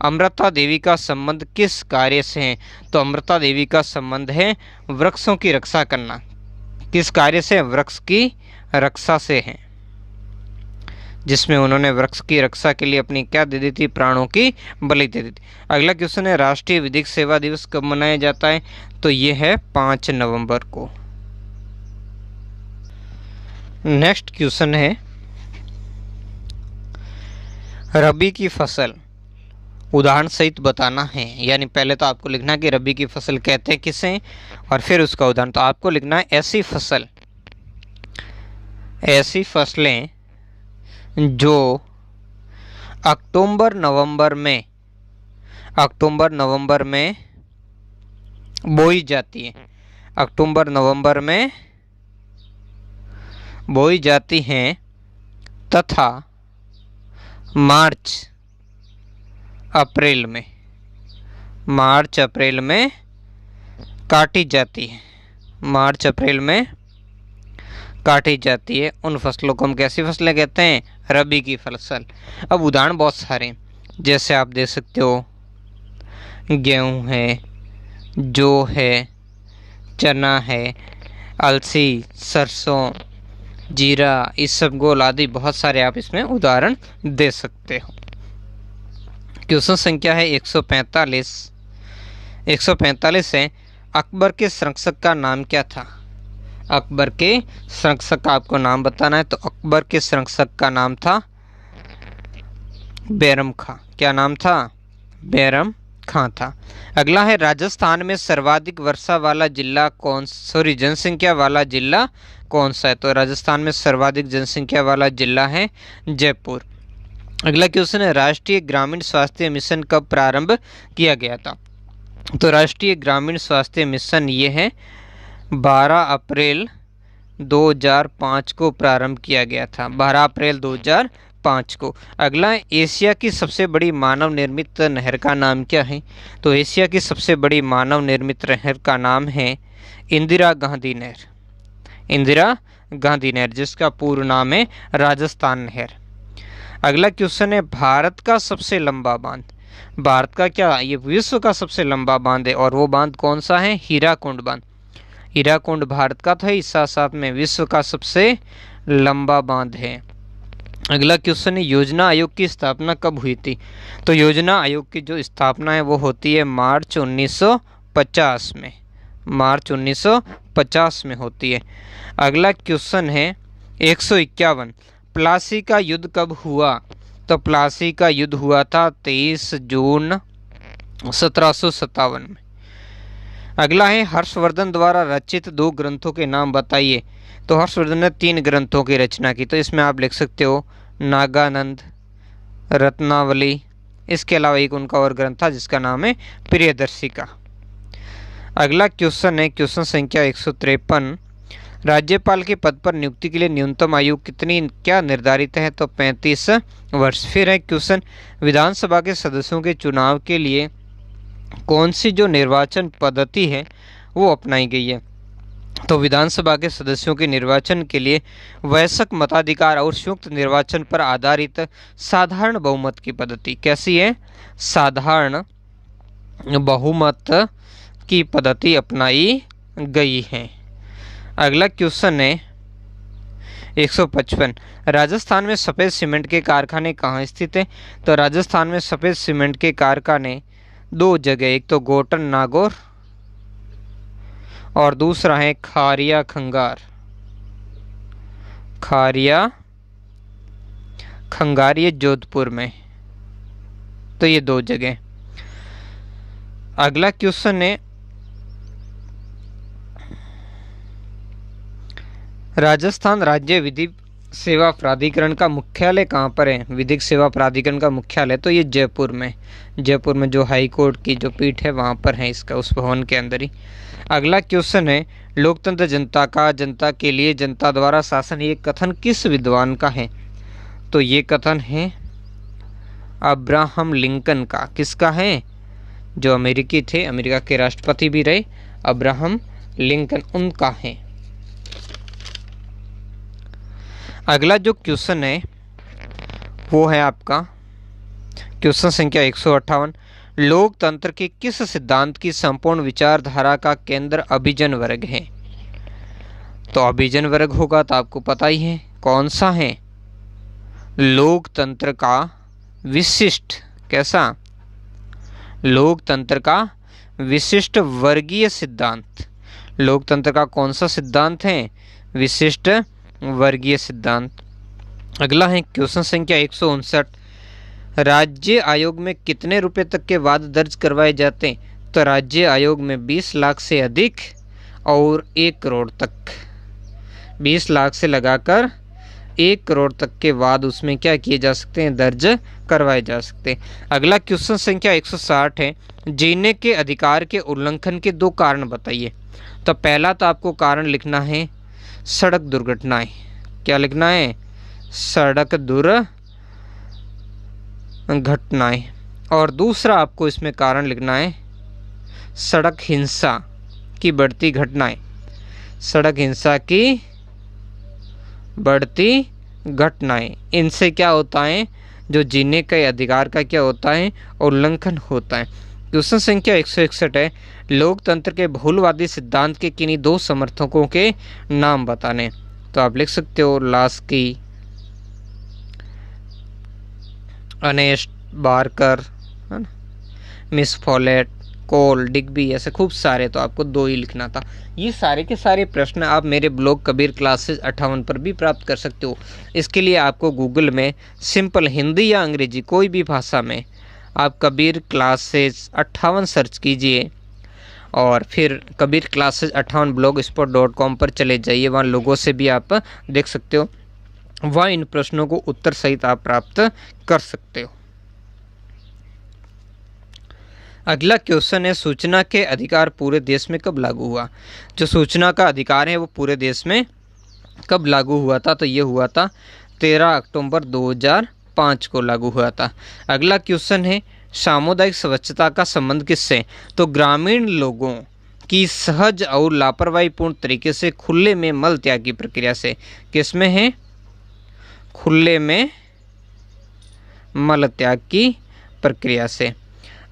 अमृता देवी का संबंध किस कार्य से है? तो अमृता देवी का संबंध है वृक्षों की रक्षा करना। किस कार्य से? वृक्ष की रक्षा से है, जिसमें उन्होंने वृक्ष की रक्षा के लिए अपनी क्या दे दी थी? प्राणों की बलि दे दी थी। अगला क्वेश्चन है, राष्ट्रीय विधिक सेवा दिवस कब मनाया जाता है? तो ये है 5 नवंबर को। नेक्स्ट क्वेश्चन है, रबी की फसल उदाहरण सहित बताना है। यानी पहले तो आपको लिखना है कि रबी की फसल कहते हैं किसे, और फिर उसका उदाहरण। तो आपको लिखना है ऐसी फसलें जो अक्टूबर नवंबर में बोई जाती है। अक्टूबर नवंबर में बोई जाती हैं तथा मार्च अप्रैल में काटी जाती है। मार्च अप्रैल में काटी जाती है। उन फसलों को हम कैसी फसलें कहते हैं? रबी की फसल। अब उदाहरण बहुत सारे हैं, जैसे आप देख सकते हो गेहूँ है, जौ है, चना है, अलसी, सरसों, जीरा, इसबगोल आदि बहुत सारे आप इसमें उदाहरण दे सकते हो। क्वेश्चन संख्या है 145 है। अकबर के संरक्षक का नाम क्या था? अकबर के संरक्षक का आपको नाम बताना है। तो अकबर के संरक्षक का नाम था बैरम खां। क्या नाम था? बैरम खां था। अगला है, राजस्थान में सर्वाधिक वर्षा वाला जिला जनसंख्या वाला जिला कौन सा है? तो राजस्थान में सर्वाधिक जनसंख्या वाला जिला है जयपुर। अगला क्वेश्चन है, राष्ट्रीय ग्रामीण स्वास्थ्य मिशन कब प्रारंभ किया गया था? तो राष्ट्रीय ग्रामीण स्वास्थ्य मिशन ये है 12 अप्रैल 2005 को प्रारंभ किया गया था। 12 अप्रैल 2005 को। अगला है, एशिया की सबसे बड़ी मानव निर्मित नहर का नाम क्या है? तो एशिया की सबसे बड़ी मानव निर्मित नहर का नाम है इंदिरा गांधी नहर। इंदिरा गांधी नहर, जिसका पूर्ण नाम है राजस्थान नहर। अगला क्वेश्चन है, भारत का सबसे लंबा बांध। भारत का क्या? ये विश्व का सबसे लंबा बांध है, और वो बांध कौन सा है? हीराकुंड बांध। हीराकुंड भारत का था, इस साथ में विश्व का सबसे लंबा बांध है। अगला क्वेश्चन है, योजना आयोग की स्थापना कब हुई थी? तो योजना आयोग की जो स्थापना है वो होती है मार्च 1950 में। मार्च 1950 में होती है। अगला क्वेश्चन है 151, प्लासी का युद्ध कब हुआ? तो प्लासी का युद्ध हुआ था 23 जून 1757 में। अगला है, हर्षवर्धन द्वारा रचित 2 ग्रंथों के नाम बताइए। तो हर्षवर्धन ने 3 ग्रंथों की रचना की। तो इसमें आप लिख सकते हो नागानंद, रत्नावली इसके अलावा एक उनका और ग्रंथ था जिसका नाम है प्रियदर्शिका। अगला क्वेश्चन है क्वेश्चन संख्या 153। राज्यपाल के पद पर नियुक्ति के लिए न्यूनतम आयु कितनी क्या निर्धारित है? तो 35 वर्ष। फिर है क्वेश्चन, विधानसभा के सदस्यों के चुनाव के लिए कौन सी जो निर्वाचन पद्धति है वो अपनाई गई है? तो विधानसभा के सदस्यों के निर्वाचन के लिए वयस्क मताधिकार और संयुक्त निर्वाचन पर आधारित साधारण बहुमत की पद्धति। कैसी है? साधारण बहुमत की पद्धति अपनाई गई है। अगला क्वेश्चन है 155। राजस्थान में सफ़ेद सीमेंट के कारखाने कहाँ स्थित हैं? तो राजस्थान में सफ़ेद सीमेंट के कारखाने दो जगह, एक तो गोटन नागौर और दूसरा है खारिया खंगार। खारिया खंगार ये जोधपुर में, तो ये दो जगह। अगला क्वेश्चन है राजस्थान राज्य विधिक सेवा प्राधिकरण का मुख्यालय कहाँ पर है? विधिक सेवा प्राधिकरण का मुख्यालय तो ये जयपुर में, जयपुर में जो हाई कोर्ट की जो पीठ है वहाँ पर है इसका, उस भवन के अंदर ही। अगला क्वेश्चन है लोकतंत्र जनता का, जनता के लिए, जनता द्वारा शासन, ये कथन किस विद्वान का है? तो ये कथन है अब्राहम लिंकन का। किसका है? जो अमेरिकी थे, अमेरिका के राष्ट्रपति भी रहे, अब्राहम लिंकन, उनका है। अगला जो क्वेश्चन है वो है आपका क्वेश्चन संख्या 158। लोकतंत्र के किस सिद्धांत की संपूर्ण विचारधारा का केंद्र अभिजन वर्ग है? तो अभिजन वर्ग होगा तो आपको पता ही है कौन सा है। लोकतंत्र का विशिष्ट, कैसा? लोकतंत्र का विशिष्ट वर्गीय सिद्धांत। लोकतंत्र का कौन सा सिद्धांत है? विशिष्ट वर्गीय सिद्धांत। अगला है क्वेश्चन संख्या 159। राज्य आयोग में कितने रुपए तक के वाद दर्ज करवाए जाते हैं? तो राज्य आयोग में 20 लाख से अधिक और 1 करोड़ तक, 20 लाख से लगाकर 1 करोड़ तक के वाद उसमें क्या किए जा सकते हैं? दर्ज करवाए जा सकते हैं। अगला क्वेश्चन संख्या 160 है जीने के अधिकार के उल्लंघन के 2 कारण बताइए। तो पहला तो आपको कारण लिखना है सड़क दुर्घटनाएं। क्या लिखना है? सड़क दुर्घटनाएं। और दूसरा आपको इसमें कारण लिखना है सड़क हिंसा की बढ़ती घटनाएं। सड़क हिंसा की बढ़ती घटनाएं, इनसे क्या होता है? जो जीने के अधिकार का क्या होता है? उल्लंघन होता है। क्वेश्चन संख्या 161 है लोकतंत्र के बहुलवादी सिद्धांत के किन्हीं 2 समर्थकों के नाम बताने। तो आप लिख सकते हो लास्की, अनेस्ट बारकर, है ना, मिस फॉलेट, कोल, डिग्बी, ऐसे खूब सारे, तो आपको 2 ही लिखना था। ये सारे के सारे प्रश्न आप मेरे ब्लॉग कबीर क्लासेस 58 पर भी प्राप्त कर सकते हो। इसके लिए आपको गूगल में सिंपल हिंदी या अंग्रेजी कोई भी भाषा में आप कबीर क्लासेस 58 सर्च कीजिए और फिर कबीर क्लासेस 58 blogspot.com पर चले जाइए। वहाँ लोगों से भी आप देख सकते हो, वहाँ इन प्रश्नों को उत्तर सहित आप प्राप्त कर सकते हो। अगला क्वेश्चन है सूचना के अधिकार पूरे देश में कब लागू हुआ? जो सूचना का अधिकार है वो पूरे देश में कब लागू हुआ था? तो ये हुआ था 13 अक्टूबर 2005 को लागू हुआ था। अगला क्वेश्चन है सामुदायिक स्वच्छता का संबंध किससे? तो ग्रामीण लोगों की सहज और लापरवाहीपूर्ण तरीके से खुले में मल त्याग की प्रक्रिया से। किसमें है? खुले में मल त्याग की प्रक्रिया से।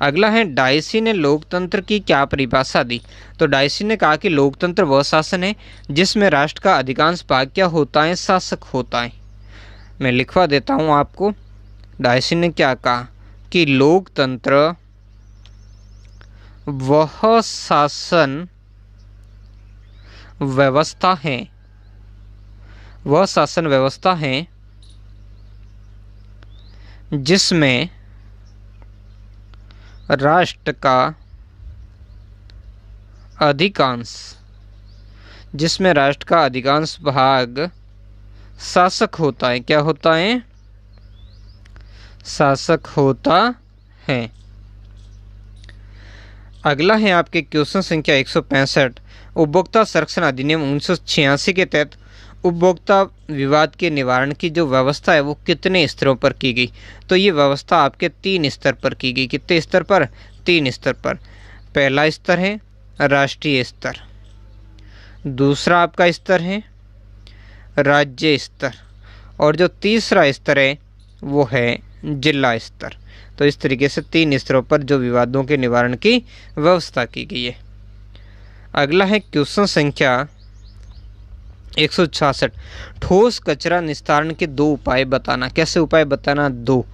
अगला है डायसी ने लोकतंत्र की क्या परिभाषा दी? तो डायसी ने कहा कि लोकतंत्र वह शासन है जिसमें राष्ट्र का अधिकांश भाग क्या होता है? शासक होता है। मैं लिखवा देता हूँ आपको। डायसी ने क्या कहा कि लोकतंत्र वह शासन व्यवस्था है, वह शासन व्यवस्था है जिसमें राष्ट्र का अधिकांश, जिसमें राष्ट्र का अधिकांश भाग शासक होता है। क्या होता है? शासक होता हैं। अगला है आपके क्वेश्चन संख्या 165। उपभोक्ता संरक्षण अधिनियम 1986 के तहत उपभोक्ता विवाद के निवारण की जो व्यवस्था है वो कितने स्तरों पर की गई? तो ये व्यवस्था आपके 3 स्तर पर की गई। कितने स्तर पर? 3 स्तर पर। पहला स्तर है राष्ट्रीय स्तर, दूसरा आपका स्तर है राज्य स्तर, और जो तीसरा स्तर है वो है जिला स्तर। तो इस तरीके से 3 स्तरों पर जो विवादों के निवारण की व्यवस्था की गई है। अगला है क्वेश्चन संख्या 166। ठोस कचरा निस्तारण के 2 उपाय बताना। कैसे उपाय बताना? 2।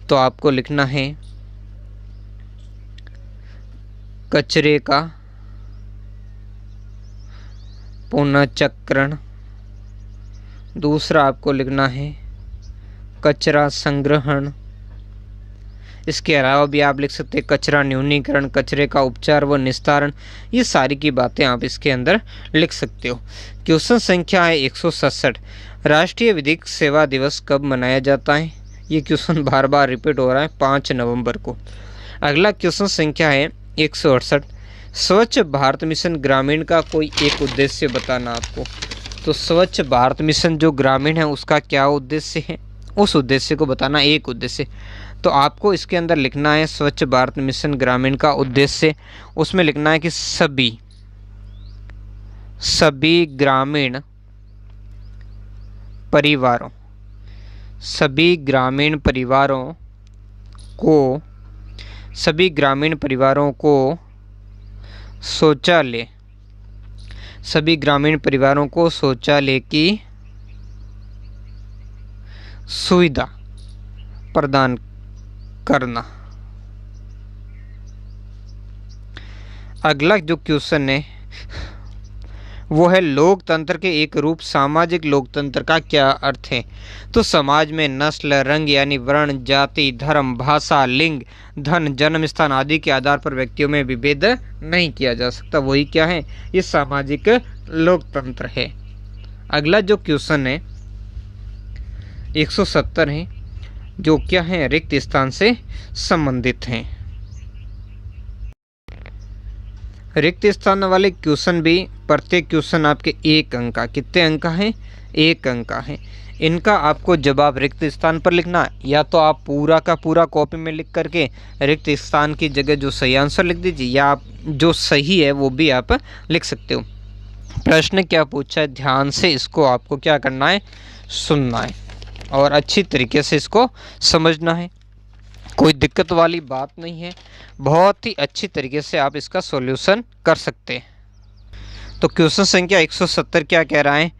तो आपको लिखना है कचरे का पुनर्चक्रण, दूसरा आपको लिखना है कचरा संग्रहण, इसके अलावा भी आप लिख सकते हैं कचरा न्यूनीकरण, कचरे का उपचार व निस्तारण। ये सारी की बातें आप इसके अंदर लिख सकते हो। क्वेश्चन संख्या है 167। राष्ट्रीय विधिक सेवा दिवस कब मनाया जाता है? ये क्वेश्चन बार बार रिपीट हो रहा है, 5 नवंबर को। अगला क्वेश्चन संख्या है 168। स्वच्छ भारत मिशन ग्रामीण का कोई एक उद्देश्य बताना आपको। तो स्वच्छ भारत मिशन जो ग्रामीण है उसका क्या उद्देश्य है? उस उद्देश्य को बताना, एक उद्देश्य। तो आपको इसके अंदर लिखना है स्वच्छ भारत मिशन ग्रामीण का उद्देश्य। उसमें लिखना है कि सभी ग्रामीण परिवारों को शौचालय की सुविधा प्रदान करना। अगला जो क्वेश्चन है वो है लोकतंत्र के एक रूप सामाजिक लोकतंत्र का क्या अर्थ है? तो समाज में नस्ल, रंग यानी वर्ण, जाति, धर्म, भाषा, लिंग, धन, जन्म स्थान आदि के आधार पर व्यक्तियों में विभेद नहीं किया जा सकता। वही क्या है? ये सामाजिक लोकतंत्र है। अगला जो क्वेश्चन है 170 है, जो क्या है? रिक्त स्थान से संबंधित हैं। रिक्त स्थान वाले क्वेश्चन भी प्रत्येक क्वेश्चन आपके 1 अंक का। कितने अंक का है? 1 अंक का है। इनका आपको जवाब रिक्त स्थान पर लिखना, या तो आप पूरा का पूरा कॉपी में लिख करके रिक्त स्थान की जगह जो सही आंसर लिख दीजिए, या आप जो सही है वो भी आप लिख सकते हो। प्रश्न क्या पूछा है, ध्यान से इसको आपको क्या करना है? सुनना है और अच्छी तरीके से इसको समझना है। कोई दिक्कत वाली बात नहीं है, बहुत ही अच्छी तरीके से आप इसका सॉल्यूशन कर सकते हैं। तो क्वेश्चन संख्या 170 क्या कह रहा है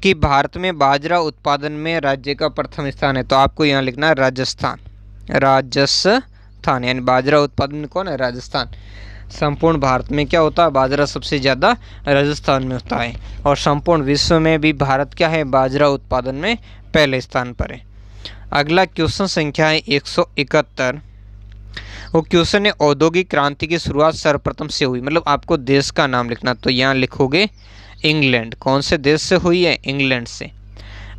कि भारत में बाजरा उत्पादन में राज्य का प्रथम स्थान है। तो आपको यहाँ लिखना है राजस्थान, यानी बाजरा उत्पादन में कौन है? राजस्थान। संपूर्ण भारत में क्या होता है? बाजरा सबसे ज़्यादा राजस्थान में होता है, और संपूर्ण विश्व में भी भारत क्या है? बाजरा उत्पादन में पहले स्थान पर है। अगला क्वेश्चन संख्या है 171। वो क्वेश्चन है औद्योगिक क्रांति की शुरुआत सर्वप्रथम से हुई, मतलब आपको देश का नाम लिखना। तो यहाँ लिखोगे इंग्लैंड। कौन से देश से हुई है? इंग्लैंड से।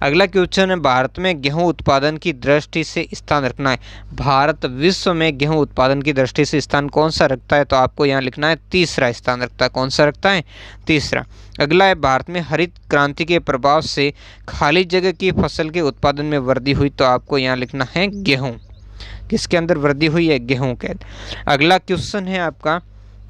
अगला क्वेश्चन है भारत में गेहूं उत्पादन की दृष्टि से स्थान रखना है। भारत विश्व में गेहूं उत्पादन की दृष्टि से स्थान कौन सा रखता है? तो आपको यहाँ लिखना है तीसरा स्थान रखता है। कौन सा रखता है? तीसरा। अगला है भारत में हरित क्रांति के प्रभाव से खाली जगह की फसल के उत्पादन में वृद्धि हुई। तो आपको यहाँ लिखना है गेहूँ। किसके अंदर वृद्धि हुई है? गेहूँ के। अगला क्वेश्चन है आपका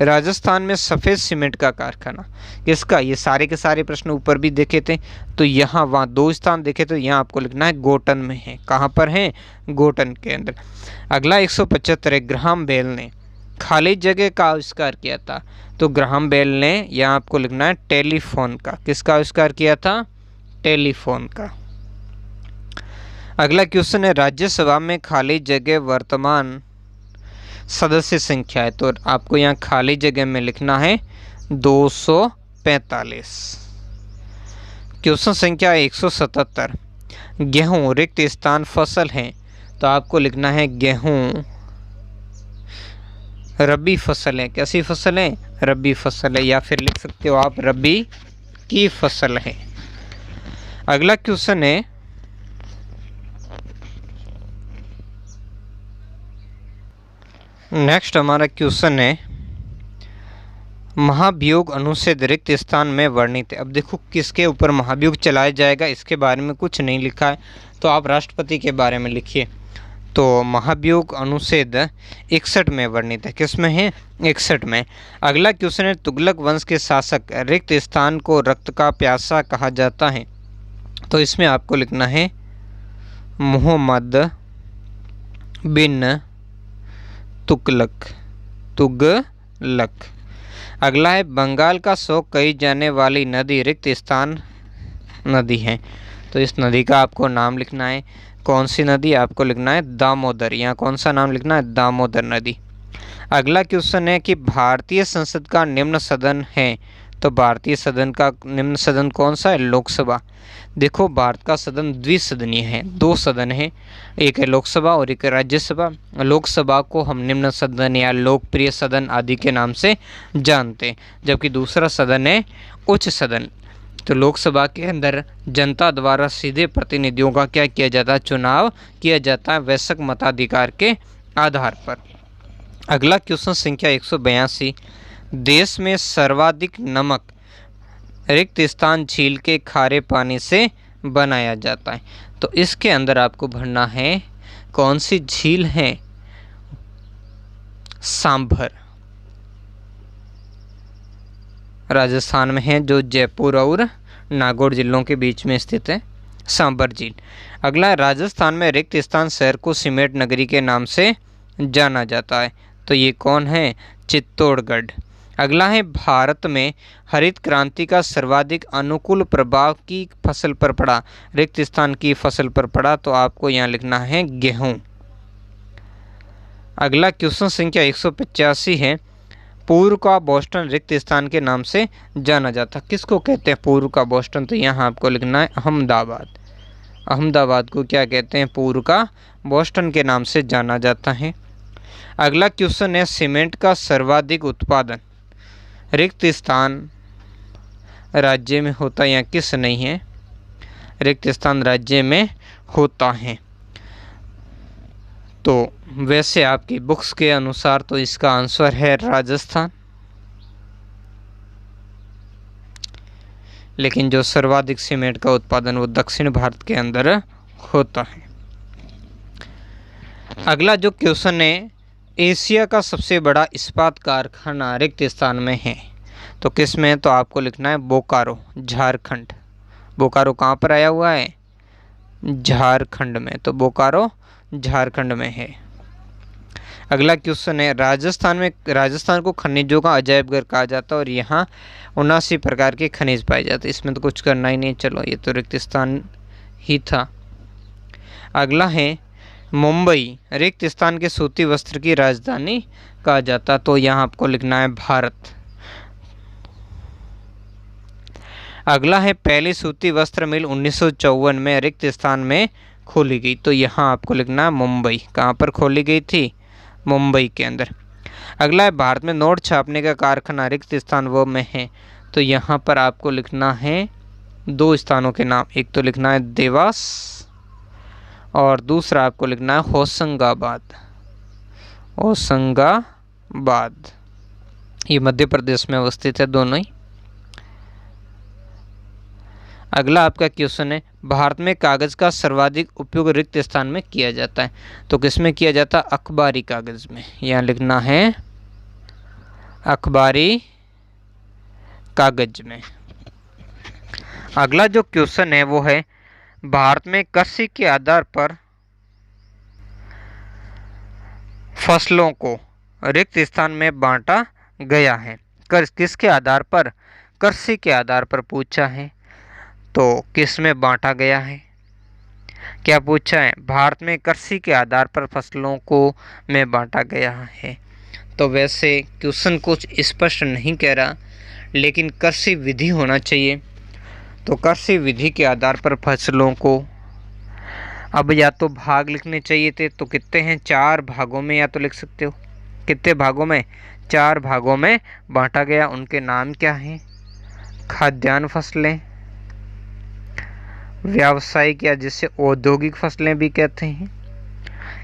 राजस्थान में सफ़ेद सीमेंट का कारखाना किसका? ये सारे के सारे प्रश्न ऊपर भी देखे थे, तो यहाँ वहाँ 2 स्थान देखे, तो यहाँ आपको लिखना है गोटन में है। कहाँ पर है? गोटन के अंदर। अगला 175 है ग्राहम बेल ने खाली जगह का आविष्कार किया था। तो ग्राहम बेल ने यहाँ आपको लिखना है टेलीफोन का। किसका आविष्कार किया था? टेलीफोन का। अगला क्वेश्चन है राज्यसभा में खाली जगह वर्तमान सदस्य संख्या है। तो आपको यहाँ खाली जगह में लिखना है 245। क्वेश्चन संख्या 177 गेहूँ रिक्त स्थान फसल है। तो आपको लिखना है गेहूँ रबी फसल है। कैसी फसल है? रबी फसल है, या फिर लिख सकते हो आप रबी की फसल है। अगला क्वेश्चन है नेक्स्ट हमारा क्वेश्चन है महाभियोग अनुच्छेद रिक्त स्थान में वर्णित है। अब देखो किसके ऊपर महाभियोग चलाया जाएगा इसके बारे में कुछ नहीं लिखा है, तो आप राष्ट्रपति के बारे में लिखिए। तो महाभियोग अनुच्छेद 61 में वर्णित है। किस में है? 61 में। अगला क्वेश्चन है तुगलक वंश के शासक रिक्त स्थान को रक्त का प्यासा कहा जाता है। तो इसमें आपको लिखना है मोहम्मद बिन तुगलक। अगला है बंगाल का शोक कही जाने वाली नदी रिक्त स्थान नदी है। तो इस नदी का आपको नाम लिखना है। कौन सी नदी? आपको लिखना है दामोदर। यहाँ कौन सा नाम लिखना है? दामोदर नदी। अगला क्वेश्चन है कि भारतीय संसद का निम्न सदन है। तो भारतीय सदन का निम्न सदन कौन सा है? लोकसभा। देखो भारत का सदन द्विसदनीय है, 2 सदन है, एक है लोकसभा और एक है राज्यसभा। लोकसभा को हम निम्न सदन या लोकप्रिय सदन आदि के नाम से जानते हैं, जबकि दूसरा सदन है उच्च सदन। तो लोकसभा के अंदर जनता द्वारा सीधे प्रतिनिधियों का क्या किया जाता है? चुनाव किया जाता है वैश्विक मताधिकार के आधार पर। अगला क्वेश्चन संख्या 182, देश में सर्वाधिक नमक रिक्त स्थान झील के खारे पानी से बनाया जाता है। तो इसके अंदर आपको भरना है कौन सी झील है? सांभर, राजस्थान में है, जो जयपुर और नागौर जिलों के बीच में स्थित है, सांभर झील। अगला है राजस्थान में रिक्त स्थान शहर को सीमेंट नगरी के नाम से जाना जाता है। तो ये कौन है? चित्तौड़गढ़। अगला है भारत में हरित क्रांति का सर्वाधिक अनुकूल प्रभाव की फसल पर पड़ा, रिक्त स्थान की फसल पर पड़ा। तो आपको यहाँ लिखना है गेहूं। अगला क्वेश्चन संख्या 185 है पूर्व का बोस्टन रिक्त स्थान के नाम से जाना जाता। किसको कहते हैं पूर्व का बोस्टन? तो यहाँ आपको लिखना है अहमदाबाद। अहमदाबाद को क्या कहते हैं? पूर्व का बोस्टन के नाम से जाना जाता है। अगला क्वेश्चन है सीमेंट का सर्वाधिक उत्पादन रिक्त स्थान राज्य में होता है या किस नहीं है? रिक्त स्थान राज्य में होता है। तो वैसे आपकी बुक्स के अनुसार तो इसका आंसर है राजस्थान, लेकिन जो सर्वाधिक सीमेंट का उत्पादन वो दक्षिण भारत के अंदर होता है। अगला जो क्वेश्चन है एशिया का सबसे बड़ा इस्पात कारखाना रिक्त स्थान में है। तो किस में? तो आपको लिखना है बोकारो, झारखंड। बोकारो कहाँ पर आया हुआ है? झारखंड में। तो बोकारो झारखंड में है। अगला क्वेश्चन है राजस्थान को खनिजों का अजायब घर कहा जाता है और यहाँ 79 प्रकार के खनिज पाए जाते हैं। इसमें तो कुछ करना ही नहीं, चलो ये तो रिक्त स्थान ही था। अगला है मुंबई रिक्त स्थान के सूती वस्त्र की राजधानी कहा जाता। तो यहाँ आपको लिखना है भारत। अगला है पहली सूती वस्त्र मिल 1954 में रिक्त स्थान में खोली गई। तो यहाँ आपको लिखना है मुंबई। कहाँ पर खोली गई थी? मुंबई के अंदर। अगला है भारत में नोट छापने का कारखाना रिक्त स्थान वो में है। तो यहाँ पर आपको लिखना है 2 स्थानों के नाम, एक तो लिखना है देवास और दूसरा आपको लिखना है होशंगाबाद। ये मध्य प्रदेश में अवस्थित है दोनों ही। अगला आपका क्वेश्चन है भारत में कागज का सर्वाधिक उपयोग रिक्त स्थान में किया जाता है। तो किस में किया जाता है? अखबारी कागज में। यहाँ लिखना है अखबारी कागज में। अगला जो क्वेश्चन है वो है भारत में कृषि के आधार पर फसलों को रिक्त स्थान में बांटा गया है। किसके आधार पर? कृषि के आधार पर पूछा है। तो किस में बांटा गया है? क्या पूछा है? भारत में कृषि के आधार पर फसलों को में बांटा गया है। तो वैसे क्वेश्चन कुछ स्पष्ट नहीं कह रहा, लेकिन कृषि विधि होना चाहिए। तो कृषि विधि के आधार पर फसलों को अब या तो भाग लिखने चाहिए थे। तो कितने हैं? 4 भागों में या तो लिख सकते हो। कितने भागों में? 4 भागों में बांटा गया। उनके नाम क्या हैं? खाद्यान्न फसलें, व्यावसायिक या जिसे औद्योगिक फसलें भी कहते हैं,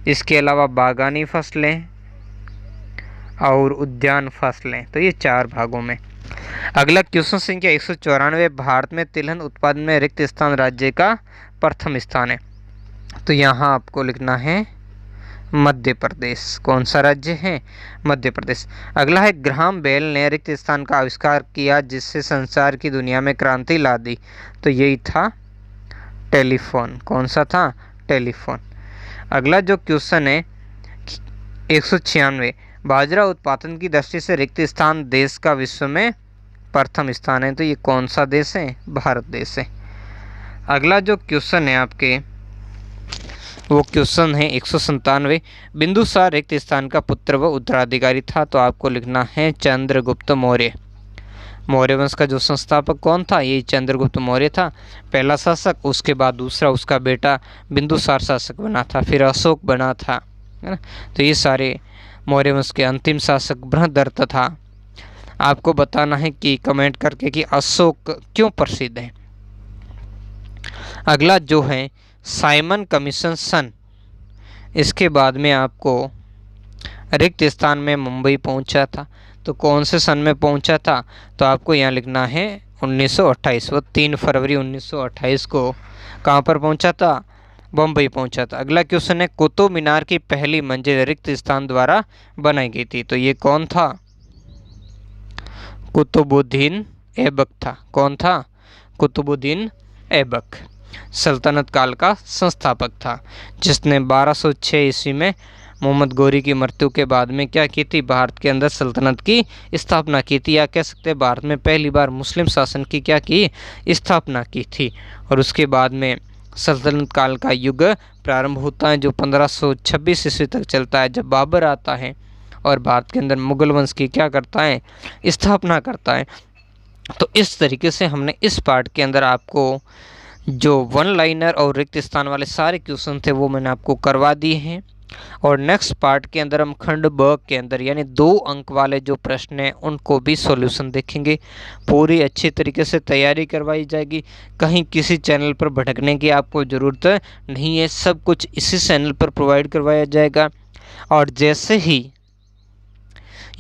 इसके अलावा बागानी फसलें और उद्यान फसलें। तो ये 4 भागों में। अगला क्वेश्चन संख्या 194, भारत में तिलहन उत्पादन में रिक्त स्थान राज्य का प्रथम स्थान है। तो यहाँ आपको लिखना है मध्य प्रदेश। कौन सा राज्य है? मध्य प्रदेश। अगला है ग्राहम बेल ने रिक्त स्थान का आविष्कार किया जिससे संसार की दुनिया में क्रांति ला दी। तो यही था टेलीफोन। कौन सा था? टेलीफोन। अगला जो क्वेश्चन है 196, बाजरा उत्पादन की दृष्टि से रिक्त स्थान देश का विश्व में प्रथम स्थान है। तो ये कौन सा देश है? भारत देश है। अगला जो क्वेश्चन है आपके वो क्वेश्चन है 197, बिंदुसार रिक्त स्थान का पुत्र व उत्तराधिकारी था। तो आपको लिखना है चंद्रगुप्त मौर्य। मौर्य वंश का जो संस्थापक कौन था? ये चंद्रगुप्त मौर्य था, पहला शासक। उसके बाद दूसरा उसका बेटा बिंदुसार शासक बना था, फिर अशोक बना था, है ना। तो ये सारे मौर्य वंश के अंतिम शासक बृहदर्थ था। आपको बताना है कि कमेंट करके कि अशोक क्यों प्रसिद्ध है। अगला जो है साइमन कमीशन सन, इसके बाद में आपको रिक्त स्थान में मुंबई पहुंचा था। तो कौन से सन में पहुंचा था? तो आपको यहाँ लिखना है 1928। वो 3 फरवरी 1928 को कहाँ पर पहुंचा था? बम्बई पहुंचा था। अगला क्वेश्चन है कुतुब मीनार की पहली मंजिल रिक्त स्थान द्वारा बनाई गई थी। तो ये कौन था? कुतुबुद्दीन ऐबक था। कौन था? कुतुबुद्दीन ऐबक सल्तनत काल का संस्थापक था, जिसने 1206 ईस्वी में मोहम्मद गौरी की मृत्यु के बाद में क्या की थी? भारत के अंदर सल्तनत की स्थापना की थी, या कह सकते हैं भारत में पहली बार मुस्लिम शासन की क्या की? स्थापना की थी। और उसके बाद में सल्तनत काल का युग प्रारंभ होता है जो 1526 ईस्वी तक चलता है, जब बाबर आता है और भारत के अंदर मुगल वंश की क्या करता है? स्थापना करता है। तो इस तरीके से हमने इस पार्ट के अंदर आपको जो वन लाइनर और रिक्त स्थान वाले सारे क्वेश्चन थे वो मैंने आपको करवा दिए हैं। और नेक्स्ट पार्ट के अंदर हम खंड ब के अंदर यानी 2 अंक वाले जो प्रश्न हैं उनको भी सॉल्यूशन देखेंगे। पूरी अच्छी तरीके से तैयारी करवाई जाएगी, कहीं किसी चैनल पर भटकने की आपको ज़रूरत नहीं है, सब कुछ इसी चैनल पर प्रोवाइड करवाया जाएगा। और जैसे ही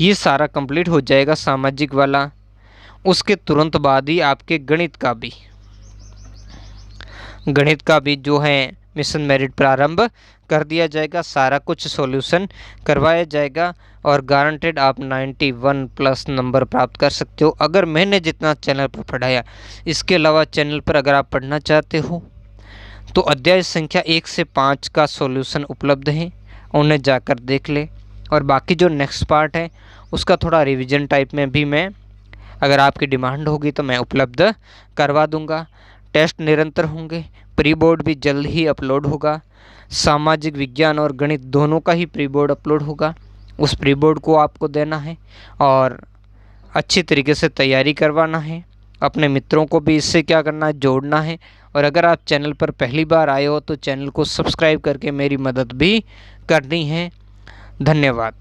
ये सारा कंप्लीट हो जाएगा सामाजिक वाला, उसके तुरंत बाद ही आपके गणित का भी जो है मिशन मेरिट प्रारंभ कर दिया जाएगा। सारा कुछ सॉल्यूशन करवाया जाएगा और गारंटेड आप 91 प्लस नंबर प्राप्त कर सकते हो अगर मैंने जितना चैनल पर पढ़ाया। इसके अलावा चैनल पर अगर आप पढ़ना चाहते हो तो अध्याय संख्या 1 से 5 का सॉल्यूशन उपलब्ध है, उन्हें जाकर देख ले। और बाकी जो नेक्स्ट पार्ट है उसका थोड़ा रिवीजन टाइप में भी मैं, अगर आपकी डिमांड होगी तो मैं उपलब्ध करवा दूंगा। टेस्ट निरंतर होंगे, प्री बोर्ड भी जल्द ही अपलोड होगा। सामाजिक विज्ञान और गणित दोनों का ही प्री बोर्ड अपलोड होगा। उस प्री बोर्ड को आपको देना है और अच्छी तरीके से तैयारी करवाना है। अपने मित्रों को भी इससे क्या करना है? जोड़ना है। और अगर आप चैनल पर पहली बार आए हो तो चैनल को सब्सक्राइब करके मेरी मदद भी करनी है। धन्यवाद।